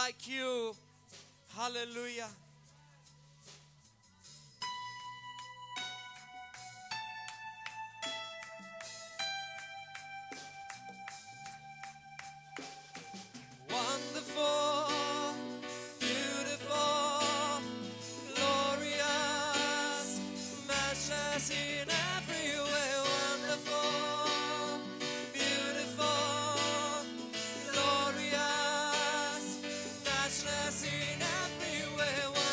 Like you. Hallelujah. Wonderful, beautiful, glorious, matchless in every way. Wonderful, beautiful, glorious, matchless in every way.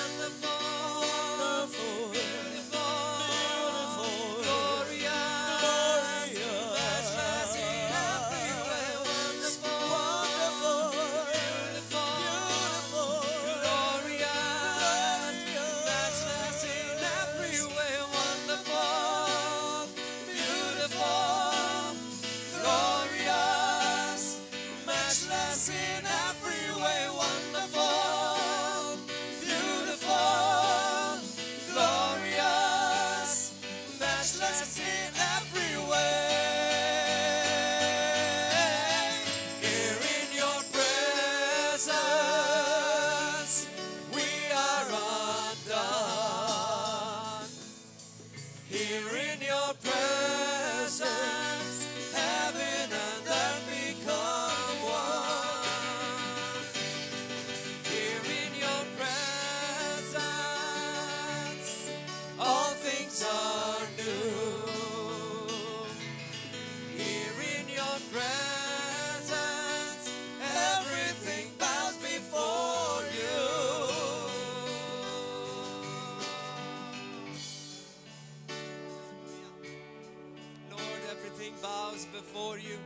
ourselves before you,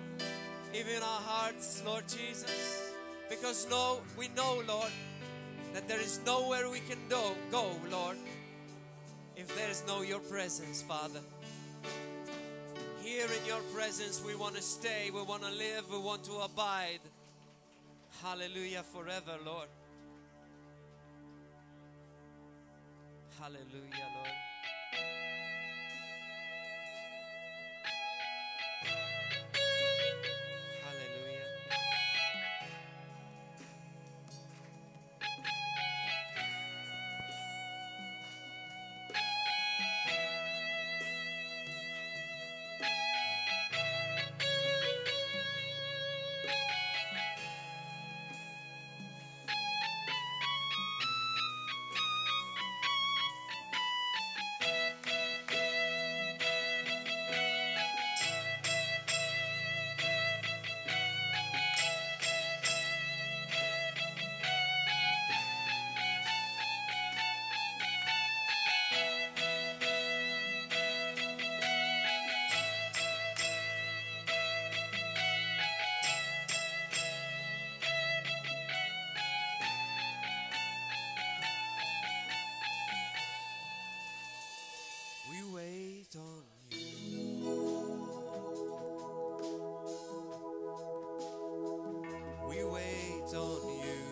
even our hearts, Lord Jesus, because we know, Lord, that there is nowhere we can go, Lord, if there is no your presence, Father. Here in your presence we want to stay, we want to live, we want to abide. Hallelujah, forever, Lord. Hallelujah, Lord. Hallelujah. We wait on you. We wait on you.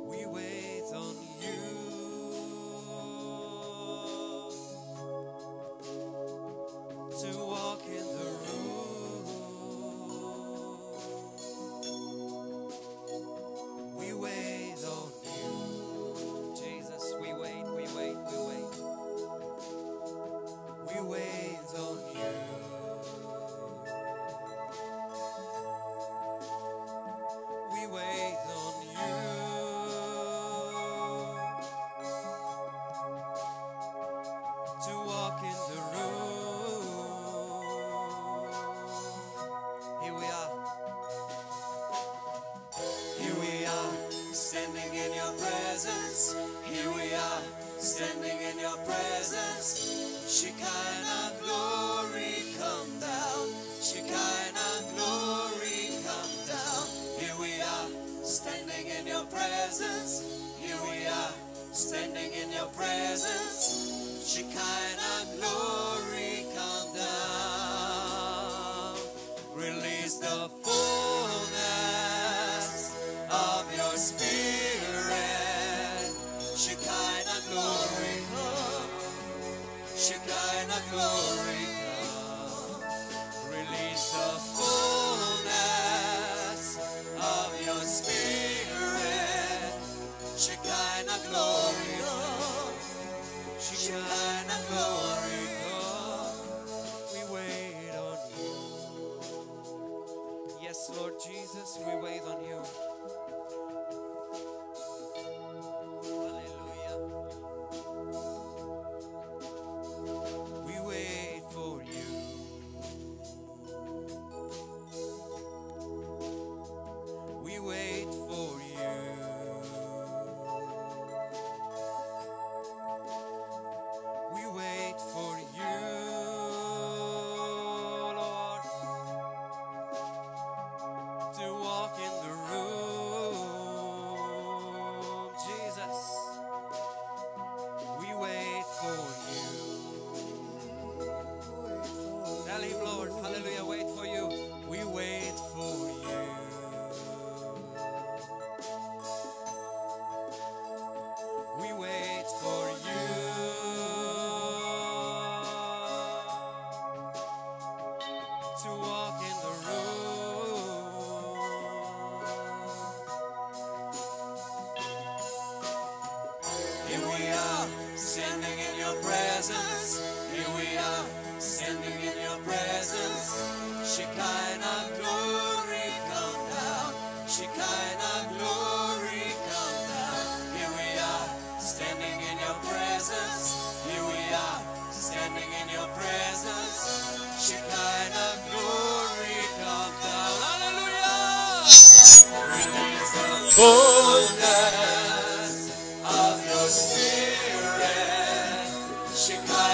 We wait on you to walk in the room. We wait on you. Jesus, we wait, we wait, we wait. We wait on you. We wait on you to walk in the room. Here we are. Here we are, standing in your presence. Here we are, standing in your presence. Shekinah glory come down. Shekinah glory come down. Here we are, standing in your presence. Here we are, standing in your presence. Shekinah glory come down. Release the fullness of your spirit. Shekinah glory come. Shekinah glory come. Release the fullness of your spirit. Shekinah glory come. Shekinah glory come. We wait on you. Yes, Lord Jesus, we wait on you. Hallelujah. We wait for you. We wait for you. We wait for you, Lord, to walk in the room. Jesus, we wait for you. Tell him, Lord, hallelujah, wait for you. We wait for you. We wait for you to walk in the room. Here we are, standing in your presence. Here we are, standing in your presence. Shekinah glory come down. Shekinah glory come down. Here we are, standing in your presence. Here we are, standing in your presence. Shekinah glory come down. Hallelujah. Release the fullness of your spirit. Shekinah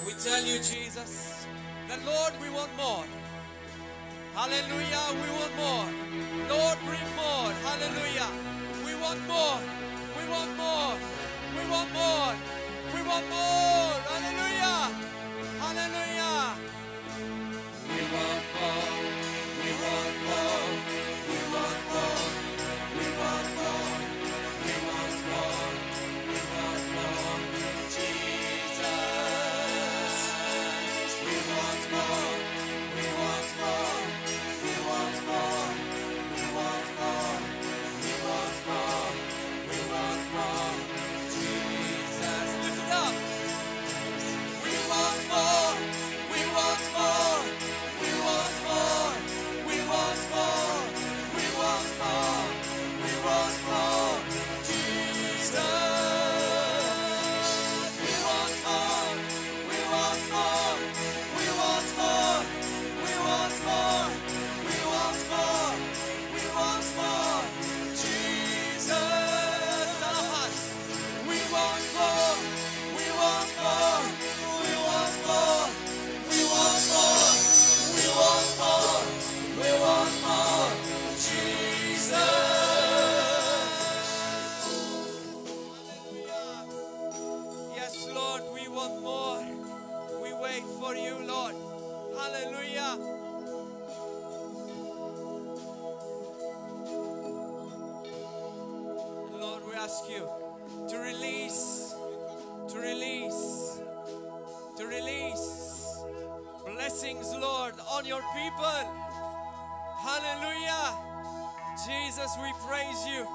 We tell you, Jesus, that Lord, we want more. Hallelujah, we want more. Lord, bring more. Hallelujah. We want more. We want more. We want more. We want more. Hallelujah. Hallelujah. We want more. We want more. We want more. We want more. We want more. We want more. Jesus. We want more. We want more. We want more. We want more. We want more. We want more. Jesus. Lift it up. We want more. We want more. We want more. We want more. We want more. We want more. Jesus. We want more. We want more. We want more. We want more. We want more. We want more. Jesus. We want more. We want more. We want more. We want more. We want more. We want more. Jesus. Yes, Lord, we want more. We wait for you, Lord. Hallelujah. Lord, we ask you to release, to release, to release blessings, Lord, on your people. Hallelujah. Jesus, we praise you.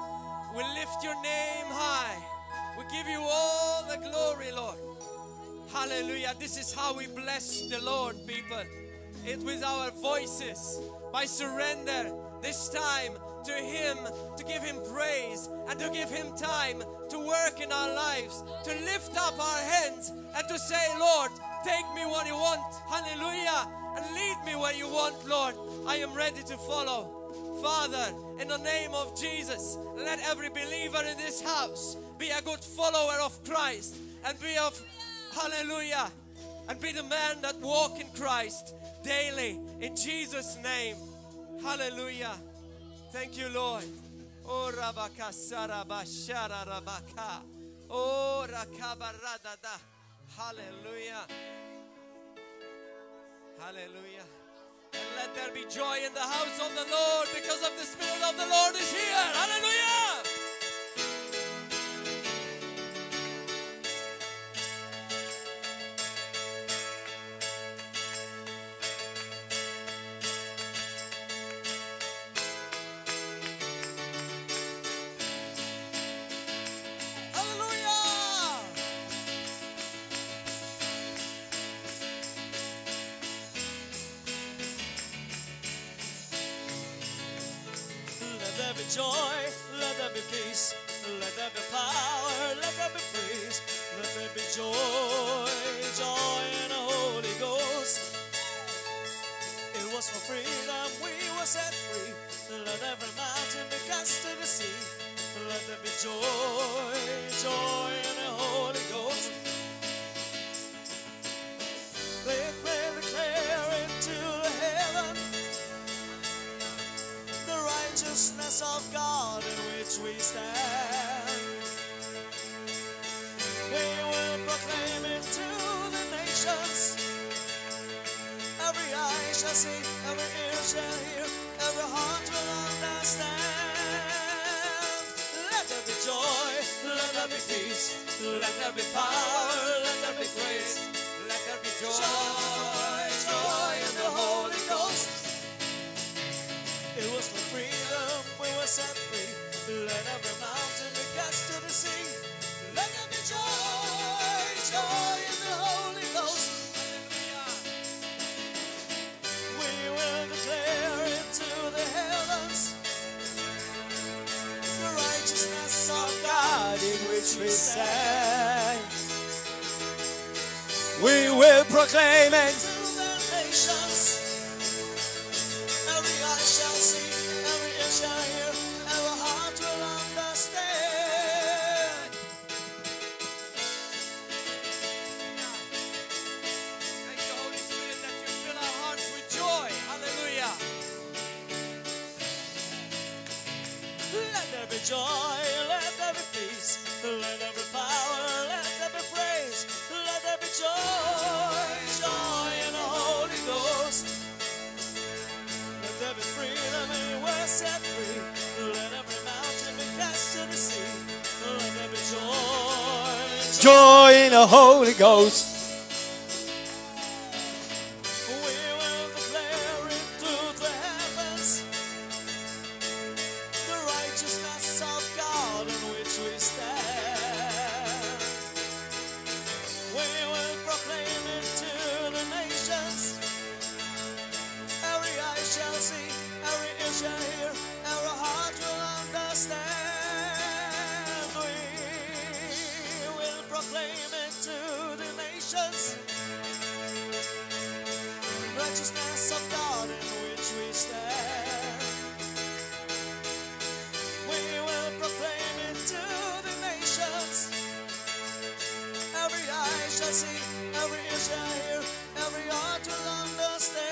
We lift your name high. We give you all the glory, Lord. Hallelujah. This is how we bless the Lord, people. It with our voices, by surrender this time to Him, to give Him praise and to give Him time to work in our lives, to lift up our hands and to say, Lord, take me where you want. Hallelujah. And lead me where you want, Lord. I am ready to follow. Father, in the name of Jesus, let every believer in this house be a good follower of Christ and be of, hallelujah, and be the man that walk in Christ daily in Jesus' name. Hallelujah. Thank you, Lord. Oh, Rabaka Saraba Shara Rabaka. Oh, Rakabaradada. Hallelujah. Hallelujah. And let there be joy in the house of the Lord because of the Spirit of the Lord is here. Hallelujah. Let there be joy, let there be peace, let there be power, let there be praise, let there be joy, joy in the Holy Ghost. It was for freedom we were set free. Let every mountain be cast to the sea. Let there be joy, joy in the Holy Ghost. Declare into the heaven the righteousness of God in which we stand. We will proclaim it to the nations. Every eye shall see, every ear shall hear, every heart will understand. Let there be joy, let there be peace, let there be power, let there be praise, let there be joy, joy in the Holy Ghost. It was for freedom we were set free. Let every mountain be cast to the sea. Let there be joy, joy in the Holy Ghost. We will declare it to the heavens, the righteousness of God in which we stand. We will proclaim it to the nations. Every eye shall see, every ear shall hear, every heart will understand. there be joy, let there be peace, let there be power, let there be praise, let there be joy, joy in the Holy Ghost. Let there be freedom and you were set free. Let every mountain be cast to the sea. Let there be joy, Joy in the Holy Ghost. We will declare it to the heavens, the righteousness of God in which we stand. We will proclaim it to the nations. Every eye shall see, every ear shall hear, every heart will understand. We will proclaim it to the nations. Righteousness of God in which we stand. We will proclaim it to the nations. Every eye shall see, every ear shall hear, every heart will understand.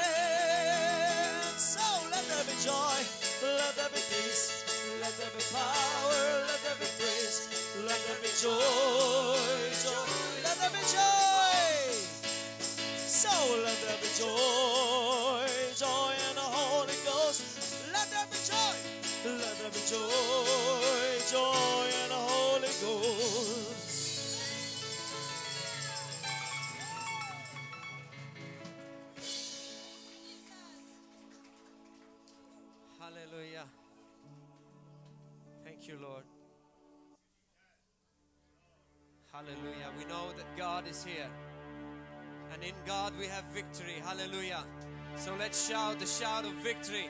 So let there be joy, let there be peace, let there be power, let there be praise, let there be joy, joy, let there be joy. So let there be joy, joy in the Holy Ghost. Let there be joy, let there be joy, joy in the Holy Ghost. Hallelujah. Thank you, Lord. Hallelujah. We know that God is here. And in God we have victory. Hallelujah. So let's shout the shout of victory.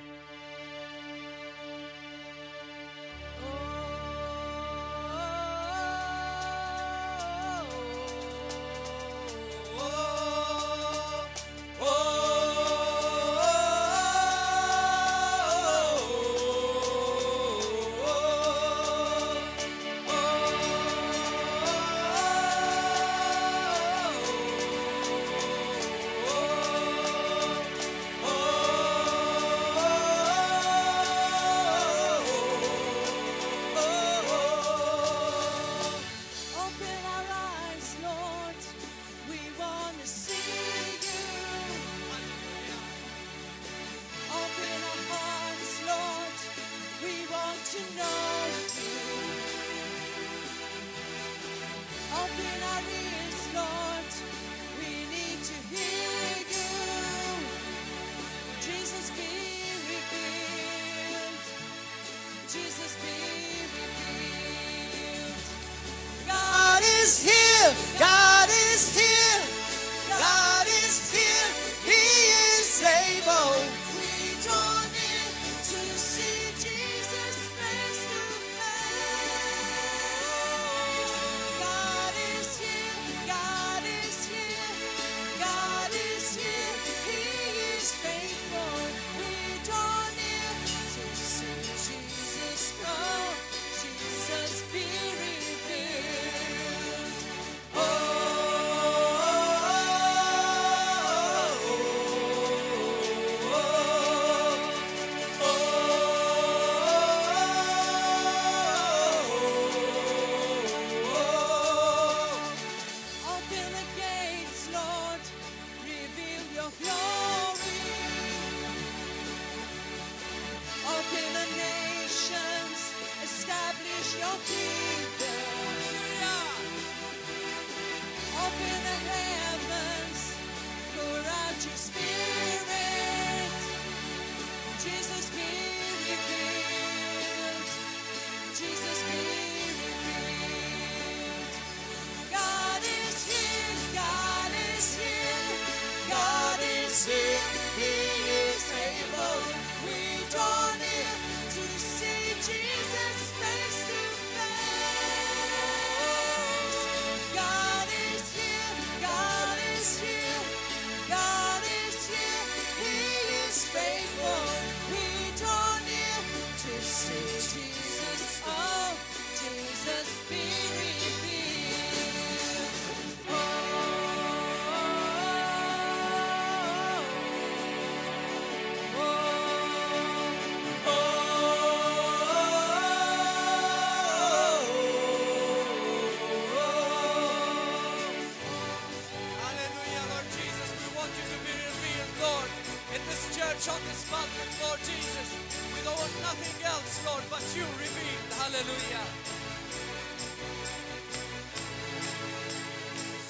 church on this mountain, Lord Jesus. We don't want nothing else, Lord, but you revealed. Hallelujah.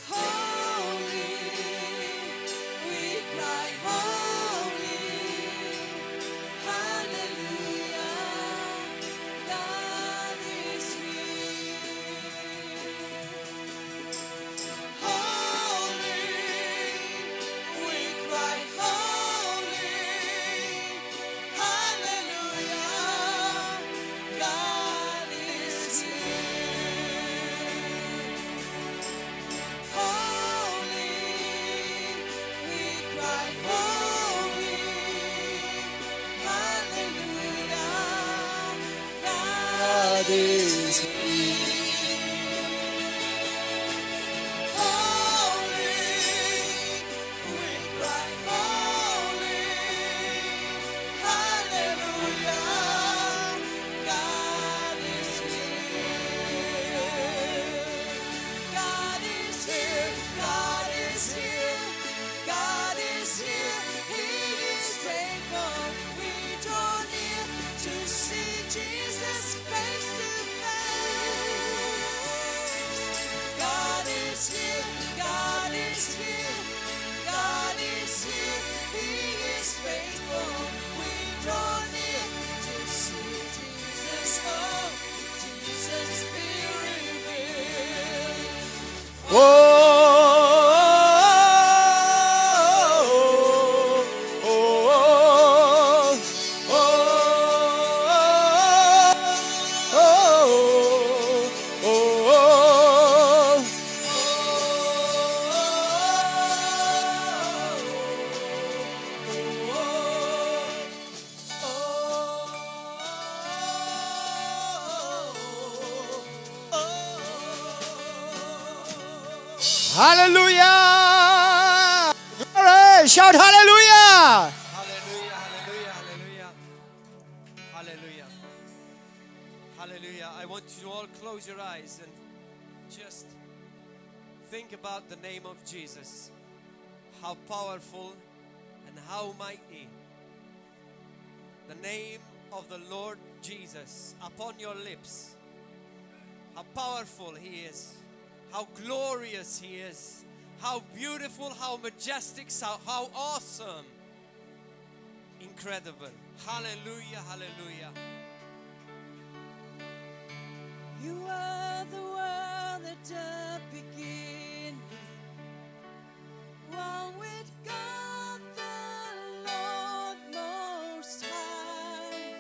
Holy, we cry holy. Hallelujah. God is here. Holy, we cry holy. Hallelujah. God is here. Holy, we cry holy. Hallelujah. God is here. Holy, we cry holy. Hallelujah. God is here. God is here. God is here. God is here. He is faithful. We draw near to see Jesus face to face. God is here. God is here. God is here. He is faithful. We draw near to see Jesus. Oh, Jesus be revealed. Hallelujah! Glory! Shout hallelujah! Hallelujah, hallelujah, hallelujah. Hallelujah. Hallelujah. I want you to all close your eyes and just think about the name of Jesus. How powerful and how mighty. The name of the Lord Jesus upon your lips. How powerful He is. How glorious He is. How beautiful, how majestic, how awesome. Incredible. Hallelujah, hallelujah. You are the world at the beginning, one with God the Lord Most High.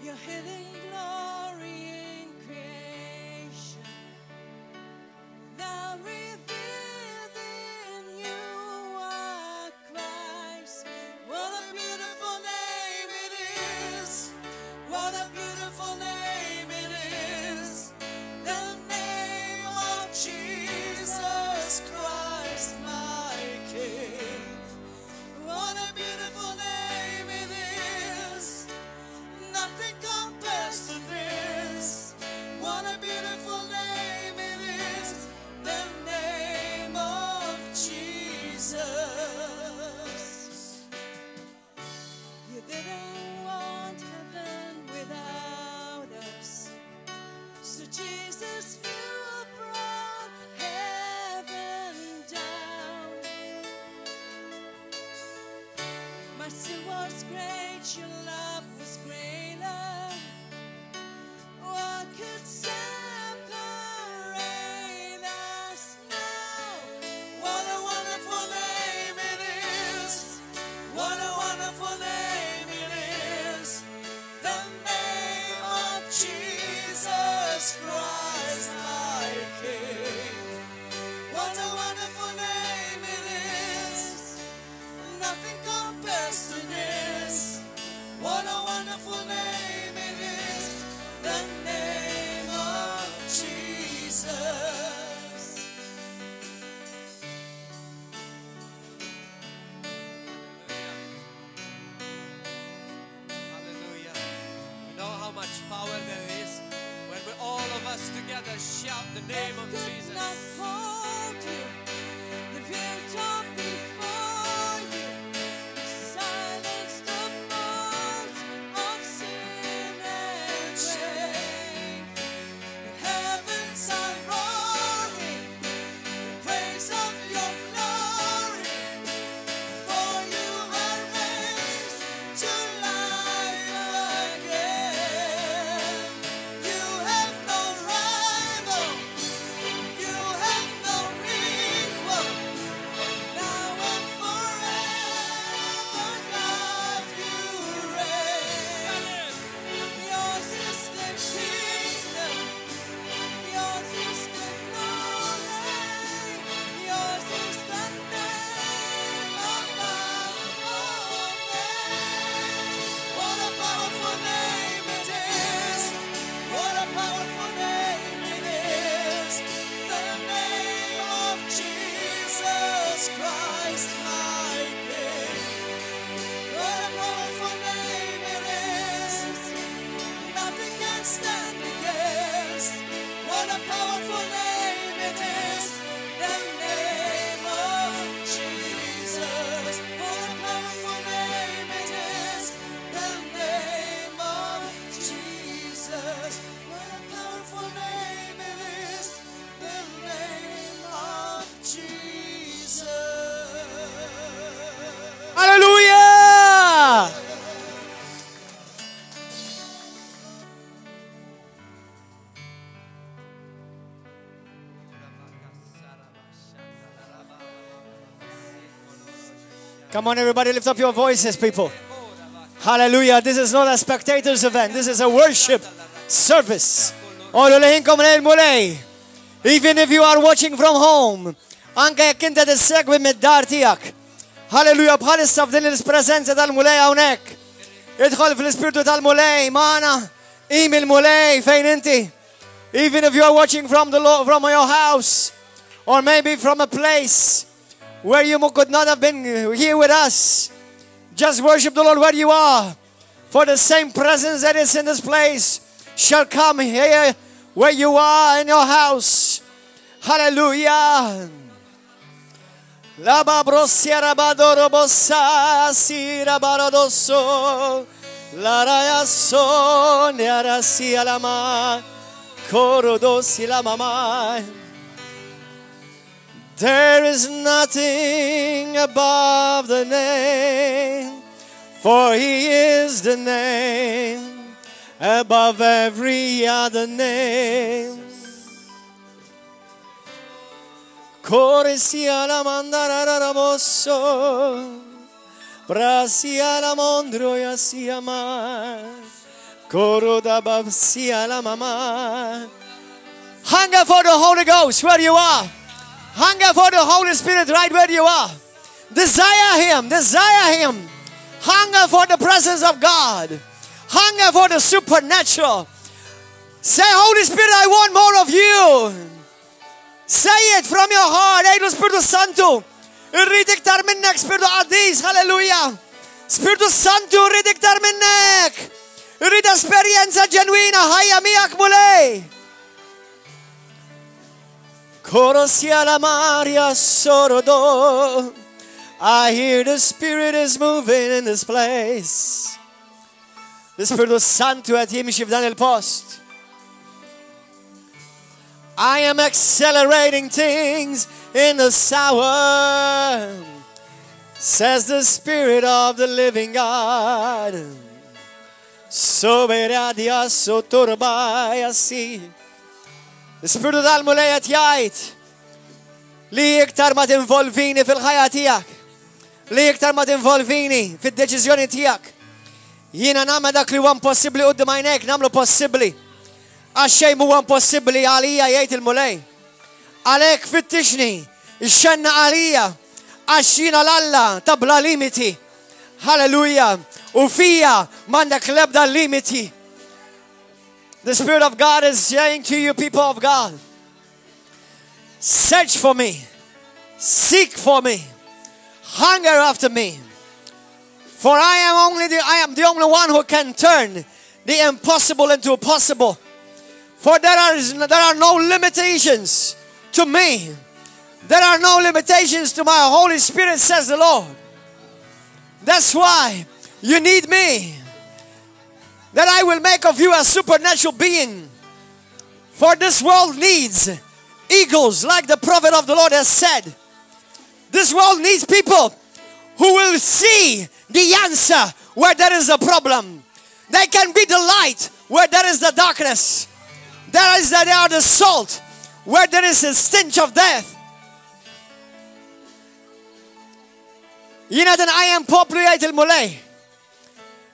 Your hidden glory in creation, now revealed in you are Christ. What a beautiful name it is! What a beautiful name it is! The name of Jesus Christ, my King. What a beautiful name it is! Nothing compares to this. What a beautiful name it is! The name of Jesus. You didn't want heaven without us, so Jesus flew abroad, heaven down. My sin was great, your love was greater. What could separate us now? What a wonderful name it is! What a wonderful name it is! The name of Jesus Christ, my King. What a wonderful name it is! Nothing compares to this. What a wonderful name it is! The name of Jesus. Hallelujah. You know how much power there is when we all of us together shout the name of Could not Jesus. hold you. The hilltop before Come on, everybody, lift up your voices, people. Hallelujah. This is not a spectators event. This is a worship service. Even if you are watching from home, anke jekk inti tissegwi mid-dar tiegħek. Hallelujah, bħalissa f'din il-preżenza tal-mulej hawnhekk. Idħol fl-ispirtu tal-mulej magħna, il mulej fejn inti. Even if you are watching from your house, or maybe from a place where you could not have been here with us, just worship the Lord where you are. For the same presence that is in this place shall come here where you are in your house. Hallelujah. La babrosia rabadoro bossa sira barodoso la rayaso ne arasi alama korodosi la mama. There is nothing above the name, for He is the name above every other name. Coresia la mandara raboso, brasia la mondro ya siama, coro da babsia la mama. Hunger for the Holy Ghost where you are. Hunger for the Holy Spirit right where you are. Desire Him, desire Him. Hunger for the presence of God. Hunger for the supernatural. Say, Holy Spirit, I want more of you. Say it from your heart. Ej, Spiritu Santu, irrid iktar minnek, Spiritu Qadis, hallelujah. Spiritu Santu, irrid iktar minnek. Irrid esperjenza ġenwina, ħajja miegħek mulej. Korosia la Maria Sorodo. I hear the Spirit is moving in this place. The Spiritu Santu qed jimxi f'dan il-post. I am accelerating things in this hour, says the Spirit of the living God. Soberadia sotorbaya si. The Spirit tal-mulej qed jgħid li iktar ma tinvolvini fil-ħajja tiegħek, li iktar ma tinvolvini fid-deċiżjoni tiegħek. Jiena nagħmel dak li huwa impossibbli quddiem għajnejk nagħmlu possibbli. Għaxxej huwa impossibbli għalija jgħid il-mulej. Għalhekk fittixni, ixxenna għalija, għax jiena l-Alla ta' bla limiti. Hallelujah. U fija m'għandek l-ebda limiti. The Spirit of God is saying to you, people of God, search for me, seek for me, hunger after me. For I am the only one who can turn the impossible into possible. For there are no limitations to me. There are no limitations to my Holy Spirit, says the Lord. That's why you need me. That I will make of you a supernatural being. For this world needs eagles, like the prophet of the Lord has said. This world needs people who will see the answer where there is a problem. They can be the light where there is the darkness. They are the salt where there is a stench of death. Jina din għajem poplu jgħid il-mulej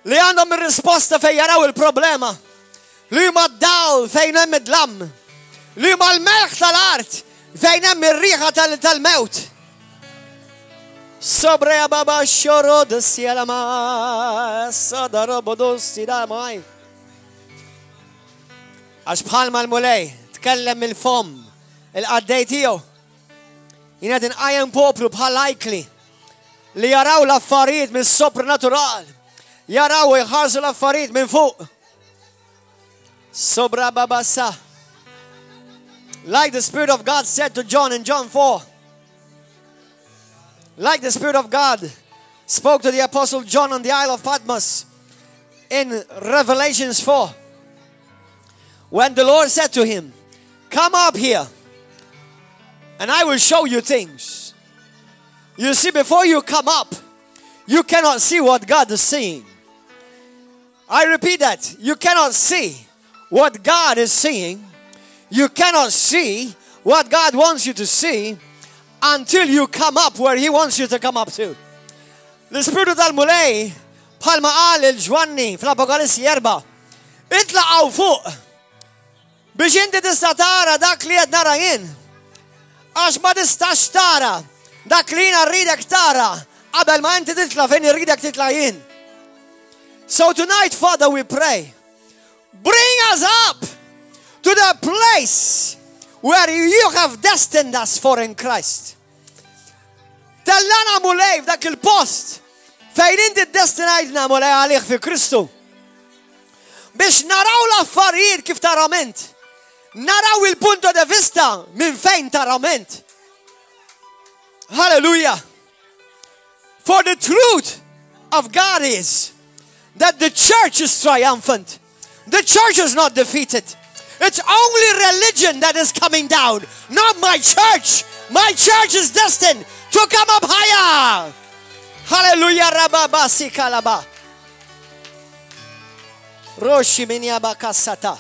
li għandhom ir-risposta fejn jaraw il-problema, li huma d-dawl fejn hemm id-dlam, li huma l-melħ tal-art fejn hemm ir-riħa tal-mewt. Sobreja baba xorod s-sielama sadarobodosti damaj. Għax bħalma l-mulej tkellem il-fom il-qaddej tiegħu. Jina din għajem poplu bħal lajkli li jaraw l-affarijiet minn sopranatural, jaraw jħarsu l-affarijiet minn fuq. Sobra babasa. Like the Spirit of God said to John in John 4. Like the Spirit of God spoke to the Apostle John on the Isle of Patmos in Revelations 4. When the Lord said to him, come up here and I will show you things. You see, before you come up, you cannot see what God is seeing. I repeat that. You cannot see what God is seeing. You cannot see what God wants you to see until you come up where He wants you to come up to. L-Spiritu tal-mulej bħalma qal il-Ġwanni fl-Apokalissi 4. Itlaqgħu fuq biex inti tista' tara dak li qed nara jien. Għax ma tistax tara dak li jiena rridek tara qabel ma inti titla' fejn irridek titla' jien. So tonight, Father, we pray, bring us up to the place where you have destined us for in Christ. Tellana mulej f'dak il-post fejn inti destinajtna mulej għalih fi Kristu. Biex naraw l-affarijiet kif tarament. Naraw il-punto de vista minn fejn tarament. Hallelujah. For the truth of God is that the church is triumphant. The church is not defeated. It's only religion that is coming down, not my church. My church is destined to come up higher. Hallelujah. Rababa sikalaba. Roshi miniaba kassata.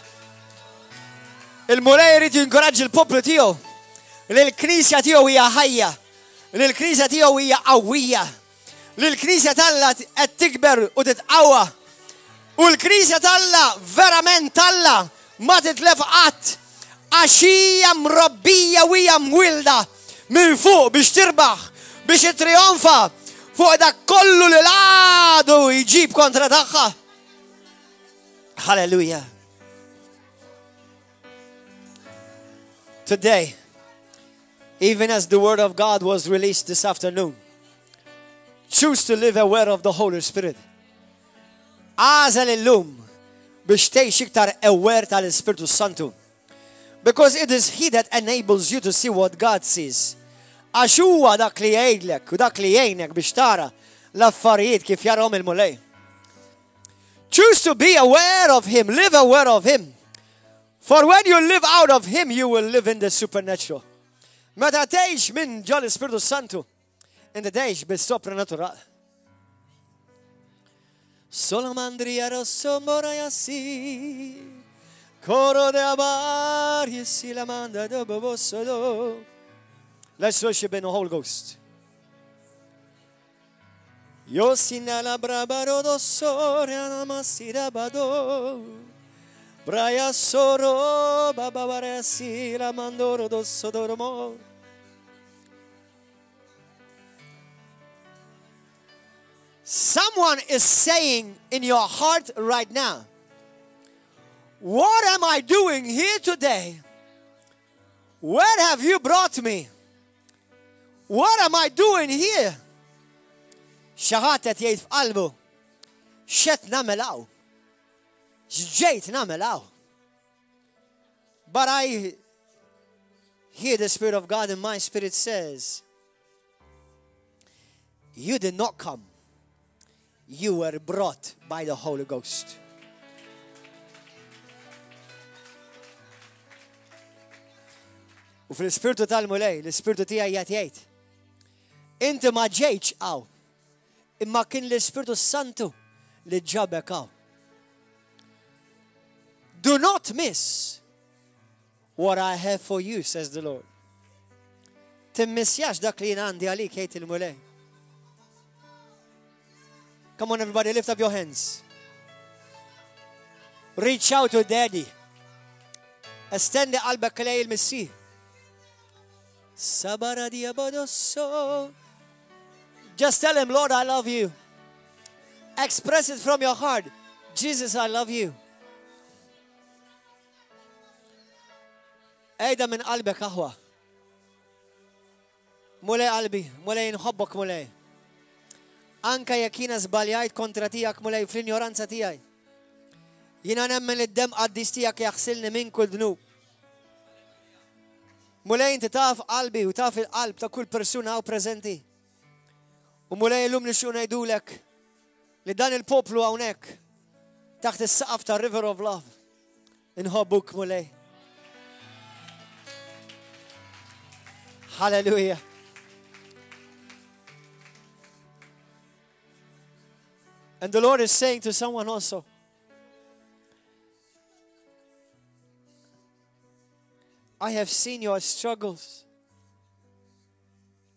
Il-mulej jrid jinkoraġġi l-poplu tiegħu. L-Knisja tiegħu hija ħajja. L-Knisja tiegħu hija qawwija. L-Knisja talla qed tikber u titqawwa. U l-Knisja talla verament talla ma titlef qatt għax hija mrobbija u hija mwilda minn fuq biex tirbaħ, biex trionfa fuq dak kollu li l-għadu jġib kontra tagħha. Hallelujah. Today, even as the word of God was released this afternoon, choose to live aware of the Holy Spirit. Għażel illum biex tgħix iktar aware tal-Ispiritu Santu. Because it is He that enables you to see what God sees. Għax huwa dak li jgħidlek u dak li jgħinek biex tara l-affarijiet kif jarahom il-mulej. Choose to be aware of Him, live aware of Him. For when you live out of Him, you will live in the supernatural. Meta tgħix minn ġol l-Ispiritu Santu, inti tgħix bis-sopranatural. Solomandria rosso mora yassi, coro de abar yessi la manda dobo bossolo. Let's worship in the Holy Ghost. Yo sina la brabaro do sore anamasira bado, braya soro baba baresi la mandoro do sodormo. Someone is saying in your heart right now, what am I doing here today? Where have you brought me? What am I doing here? Xaħat qed jgħid f'qalbu, x'qed nagħmel hawn? X'ġejt nagħmel hawn? But I hear the Spirit of God and my spirit says, you did not come. You were brought by the Holy Ghost. U fil-Spiritu tal-mulej, l-Spiritu tiegħi jgħid, inti ma ġejtx hawn, imma kien l-Spiritu Santu li ġabek hawn. Do not miss what I have for you, says the Lord. Timmissjax dak li jien għandi għalik, jgħid il-mulej. Come on, everybody, lift up your hands. Reach out to Daddy. Estendi qalbek lej il-Missih. Sabara diabodoso. Just tell him, Lord, I love you. Express it from your heart. Jesus, I love you. Ejda min qalbek aħwa. Mulej qalbi, mulej nħobbok mulej. Anka jekk jiena żbaljajt kontra tiegħek mulej fl-injoranza tiegħi. Jiena nemmen li d-dem qaddis tiegħek jaħsilni minn kull dnub. Mulej inti taf qalbi u taf il-qalb ta' kull persuna hawn preżenti. U mulej illum nixtieq ngħidulek li dan il-poplu hawnhekk taħt is-saqaf ta' River of Love inħobbuk mulej. Hallelujah. And the Lord is saying to someone also, I have seen your struggles.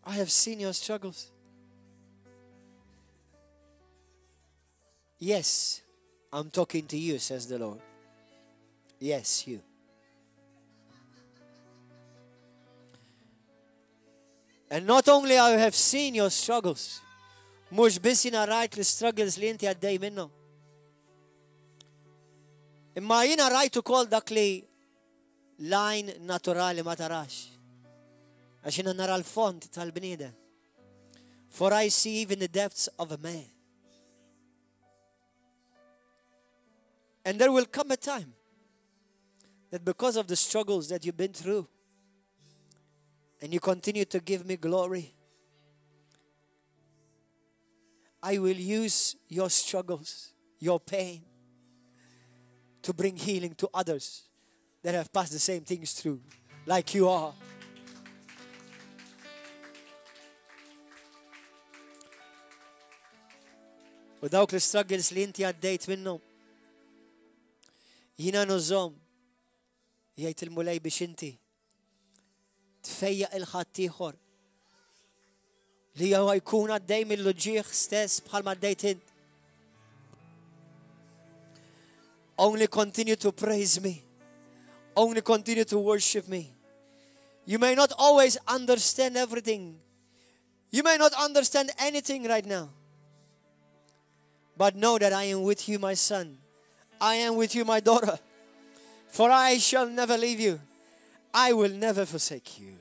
I have seen your struggles. Yes, I'm talking to you, says the Lord. Yes, you. And not only I have seen your struggles, mux biss jina rajt l-struggles li inti għaddej minnom. Imma jina rajt ukoll dak li lajn naturali ma tarax. Għax jina nara l-font tal-bniedem. For I see even the depths of a man. And there will come a time that because of the struggles that you've been through, and you continue to give me glory, I will use your struggles, your pain, to bring healing to others that have passed the same things through, like you are. U dawk l-struggles li inti għaddejt minnhom, jina nużom, jgħid il-mulej biex inti tfejjaq il-ħadd ieħor li huwa jkun għaddej mill-luġieħ stess bħalma għaddejt int. Only continue to praise me. Only continue to worship me. You may not always understand everything. You may not understand anything right now. But know that I am with you, my son. I am with you, my daughter. For I shall never leave you. I will never forsake you.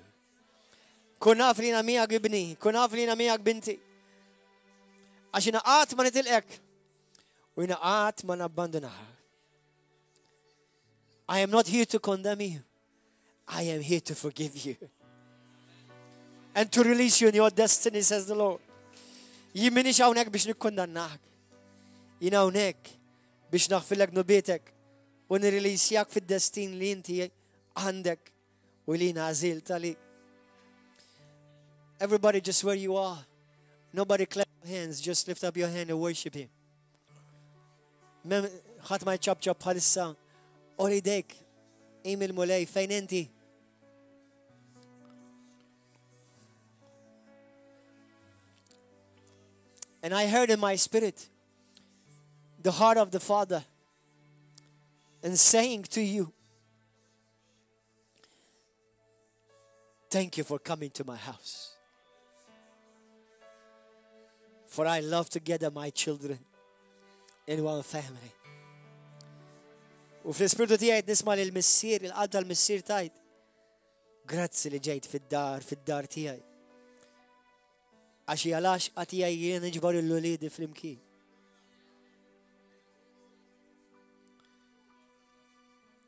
Kun naf li na miegħek ibni, kun naf li na miegħek binti. Għax jina qatt ma nitilqek u jina qatt ma nabbandonaha. I am not here to condemn you. I am here to forgive you. And to release you in your destiny, says the Lord. Jien minix hawnhekk biex nikkondannak. Jien hawnhekk biex naħfilek nubietek u nirreleasjak fid-destin li inti għandek u li għażilt għalik. Everybody just where you are. Nobody clap your hands. Just lift up your hand and worship Him. ħadd ma jċabċab bħalissa. Oli dek, Emil Mulej, fejn inti? And I heard in my spirit the heart of the Father and saying to you, thank you for coming to my house. For I love to gather my children in one family. U fl-ispirtu tiegħi nisma' lil missier, il-qalb tal-missier tajt. Grazzi li ġejt fid-dar tiegħi. Għax jalax għatija jien iġbar il-lulidi fl-imkien.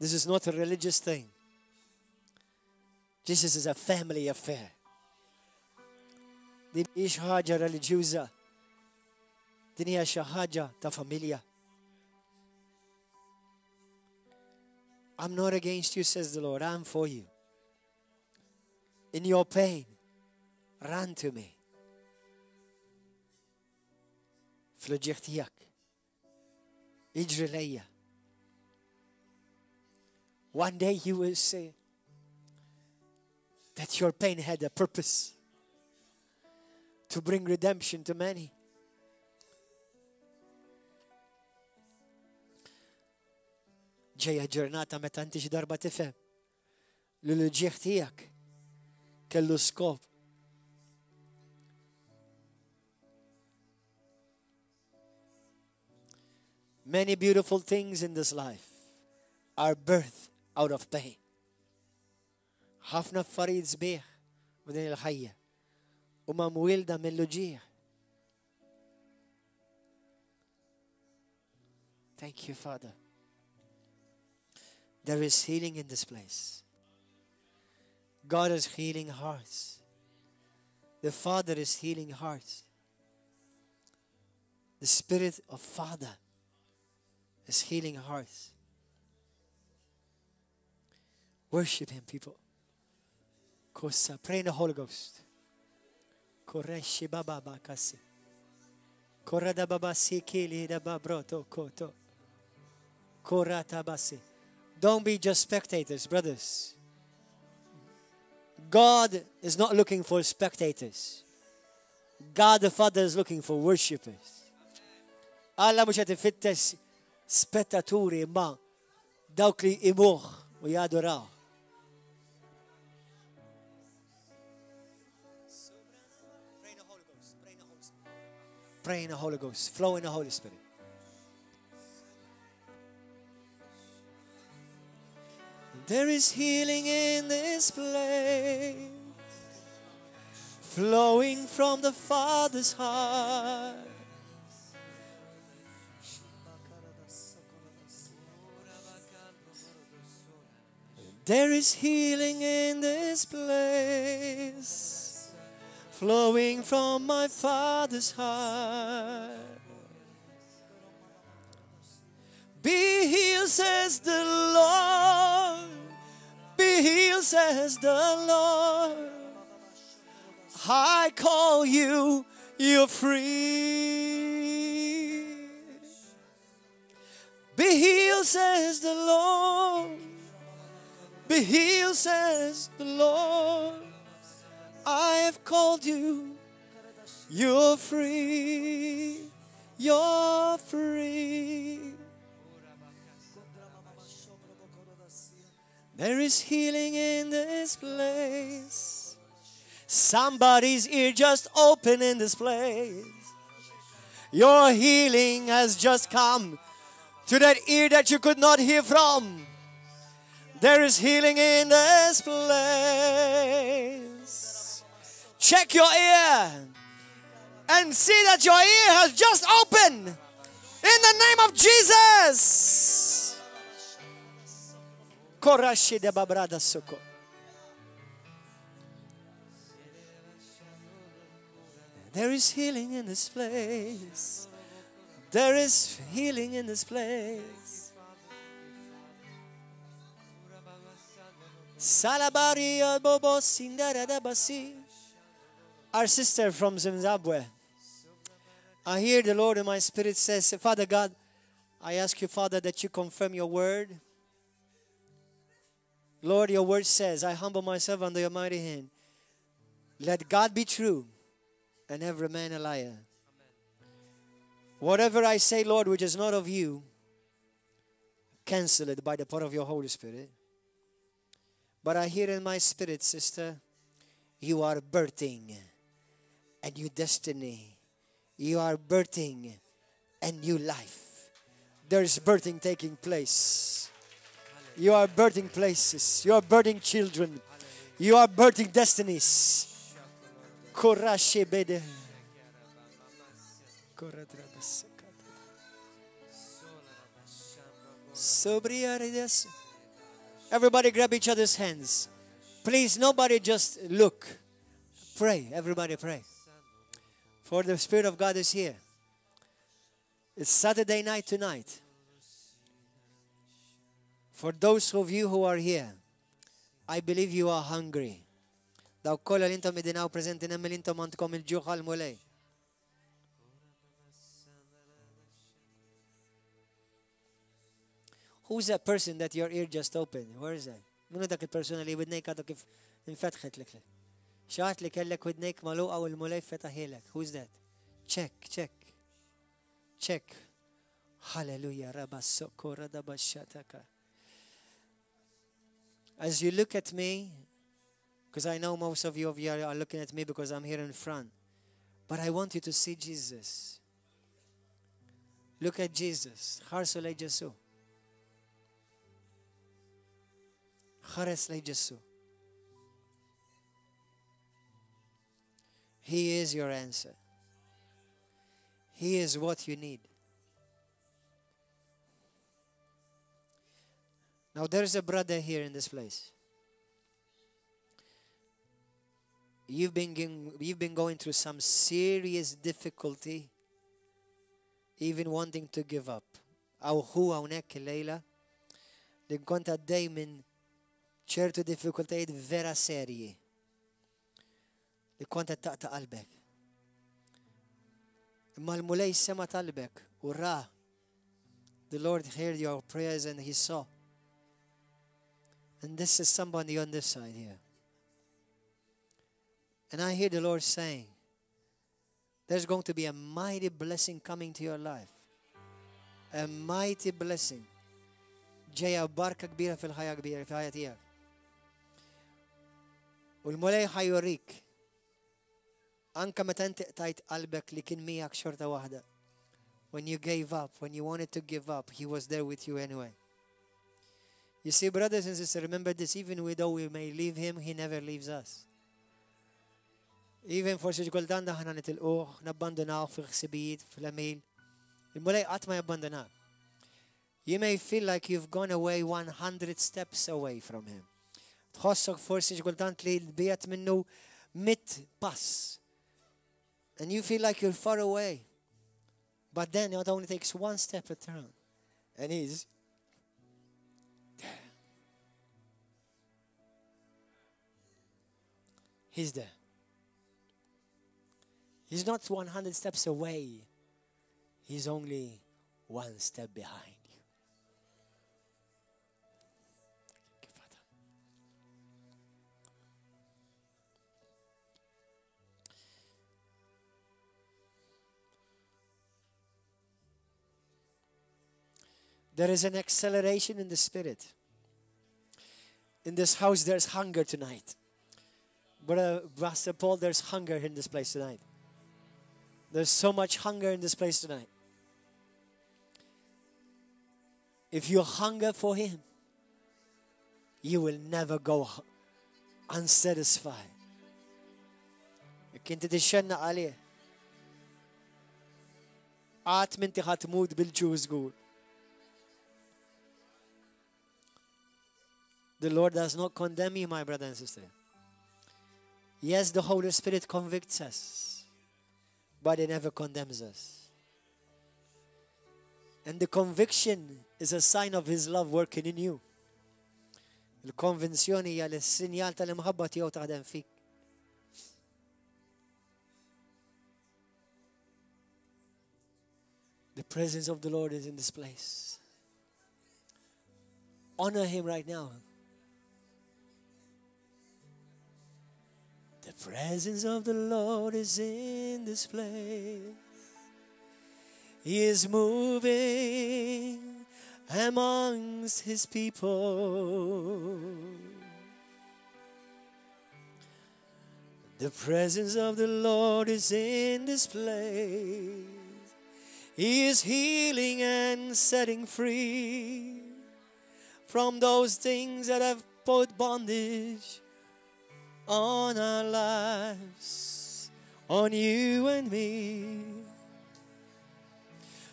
This is not a religious thing. This is a family affair. Din hija ħaġa reliġjuża. Din hija xi ħaġa ta' familja. I'm not against you, says the Lord. I'm for you. In your pain, run to me. Fl-ġieħ tiegħek. Iġri lejja. One day you will say that your pain had a purpose to bring redemption to many. Ġejja ġurnata meta inti xi darba tifhem li l-ġieħ tiegħek kellu skop. Many beautiful things in this life are birthed out of pain. ħafna affarijiet sbieħ f'din il-ħajja huma mwilda mill-ġieħ. Thank you, Father. There is healing in this place. God is healing hearts. The Father is healing hearts. The Spirit of Father is healing hearts. Worship Him, people. Kosa, pray in the Holy Ghost. Koreshi baba bakasi. Korada baba sikili da babroto koto. Korata basi. Don't be just spectators, brothers. God is not looking for spectators. God the Father is looking for worshipers. Alla mhux qed ifittex spettaturi ma dawk li imuh u jadoraw. Pray in the Holy Ghost. Flow in the Holy Spirit. There is healing in this place, flowing from the Father's heart. There is healing in this place, flowing from my Father's heart. Be healed, says the Lord. Be healed, says the Lord. I call you, you're free. Be healed, says the Lord. Be healed, says the Lord. I have called you, you're free. You're free. There is healing in this place. Somebody's ear just open in this place. Your healing has just come to that ear that you could not hear from. There is healing in this place. Check your ear and see that your ear has just opened in the name of Jesus. There is healing in this place. There is healing in this place. Our sister from Zimbabwe. I hear the Lord in my spirit says, Father God, I ask you, Father, that you confirm your word. Lord, your word says, I humble myself under your mighty hand. Let God be true and every man a liar. Amen. Whatever I say, Lord, which is not of you, cancel it by the power of your Holy Spirit. But I hear in my spirit, sister, you are birthing a new destiny. You are birthing a new life. There's birthing taking place. You are birthing places. You are birthing children. You are birthing destinies. Everybody grab each other's hands. Please, nobody just look. Pray. Everybody pray. For the Spirit of God is here. It's Saturday night tonight. For those of you who are here, I believe you are hungry. Daw kolla li intom idinaw prezenti nemmel intom għandkom il-ġuħ għal-mulej. Who's that person that your ear just opened? Where is that? Minu dak il-persona li widnejk għadu kif infetħet lik. Xaħat li kellek widnejk maluqa u l-mulej fetaħilek. Who's that? Check. Hallelujah. Rabba sokora daba shataka. As you look at me, because I know most of you are looking at me because I'm here in front. But I want you to see Jesus. Look at Jesus. Harso lej Jesu. Hares lej Jesu. He is your answer. He is what you need. Now there's a brother here in this place. You've been going through some serious difficulty, even wanting to give up. Aw hu hawnhekk illejla li kont għaddej minn ċertu diffikultajiet vera serji li kont qed taqta' qalbek. Imma l-mulej sema talbek u ra. The Lord heard your prayers and He saw. And this is somebody on this side here. And I hear the Lord saying, there's going to be a mighty blessing coming to your life. a mighty blessing. ġeja barka kbira fil-ħajja kbira, fil-ħajja tiegħek. U l-mulej ħajjorik. Anka meta inti qtajt qalbek li kien miegħek xorta waħda. When you gave up, when you wanted to give up, he was there with you anyway. You see, brothers and sisters, remember this, even though we may leave him, he never leaves us. Even forsi ġgoldan daħna nitilquh, nabbandonaw fil-ħsibijiet, fil-emil. Il-mulej qatt ma jabbandonak. You may feel like you've gone away 100 steps away from him. Tħossok forsi ġgoltant li l-bijat minnu 100 pass. And you feel like you're far away. But then it only takes one step to turn. And he's there. He's there. He's not 100 steps away. He's only one step behind you. Thank you, Father. There is an acceleration in the spirit. In this house, there's hunger tonight. Brother Pastor Paul, there's hunger in this place tonight. There's so much hunger in this place tonight. If you hunger for him, you will never go unsatisfied. Kinti tixxenna għalih. Għat minti ħatmut bil-ġu żgur. The Lord does not condemn you, my brother and sister. Yes, the Holy Spirit convicts us, but He never condemns us. And the conviction is a sign of His love working in you. Il-konvenzjoni hija l-sinjal tal-imħabba tiegħu taħdem fik. The presence of the Lord is in this place. Honor Him right now. The presence of the Lord is in this place. He is moving amongst His people. The presence of the Lord is in this place. He is healing and setting free from those things that have put bondage on our lives, on you and me.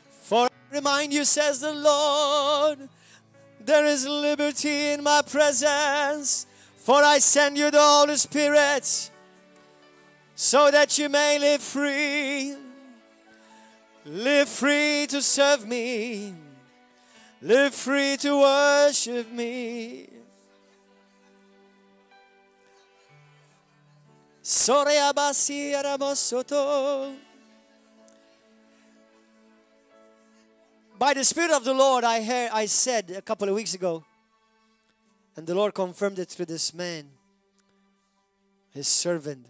For I remind you, says the Lord, there is liberty in my presence, for I send you the Holy Spirit, so that you may live free to serve me, live free to worship me. By the Spirit of the Lord, I said a couple of weeks ago, and the Lord confirmed it through this man, His servant,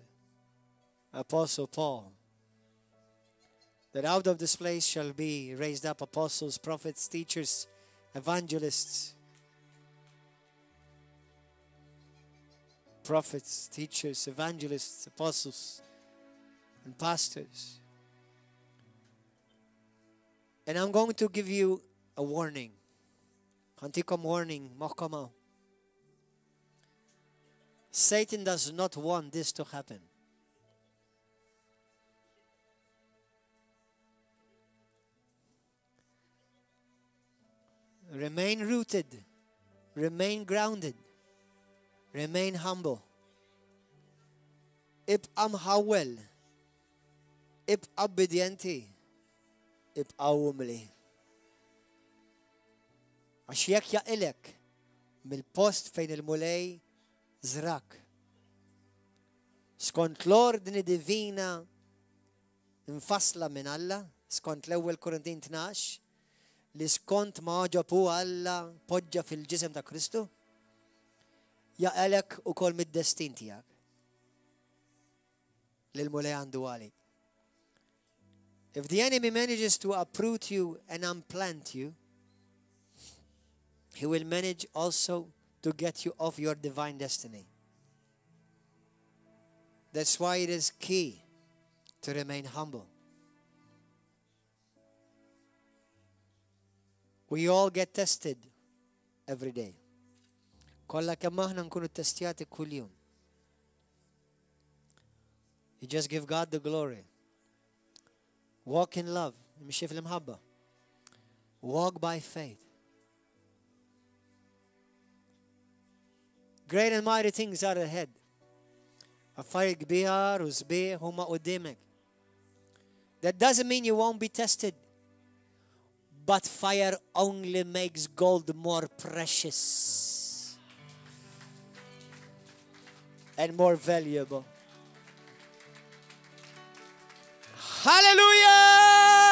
Apostle Paul, that out of this place shall be raised up apostles, prophets, teachers, evangelists, prophets, teachers, evangelists, apostles, and pastors. And I'm going to give you a warning. Kantikom warning, mokkamaw. Satan does not want this to happen. Remain rooted, remain grounded, remain humble. Ibqa' mħawwel, ibqa' obbedjenti, ibqa' umli. Għax jekk jaqilek mill-post fejn il-mulej żrak. Skont l-ordni divina infassla minn Alla, skont l-ewwel Korintin 12, li skont ma ġabu Alla poġġa fil-ġisem ta' Kristu, jaqelek ukoll mid-destin tiegħek li l-mulej għandu għalik. If the enemy manages to uproot you and unplant you, he will manage also to get you off your divine destiny. That's why it is key to remain humble. We all get tested every day. Kolla kemm aħna nkunu testjati kull jum. You just give God the glory. Walk in love. Mxi fil-imħabba. Walk by faith. Great and mighty things are ahead. Affarijiet kbar u sbieħ huma qudiemek. That doesn't mean you won't be tested. But fire only makes gold more precious and more valuable.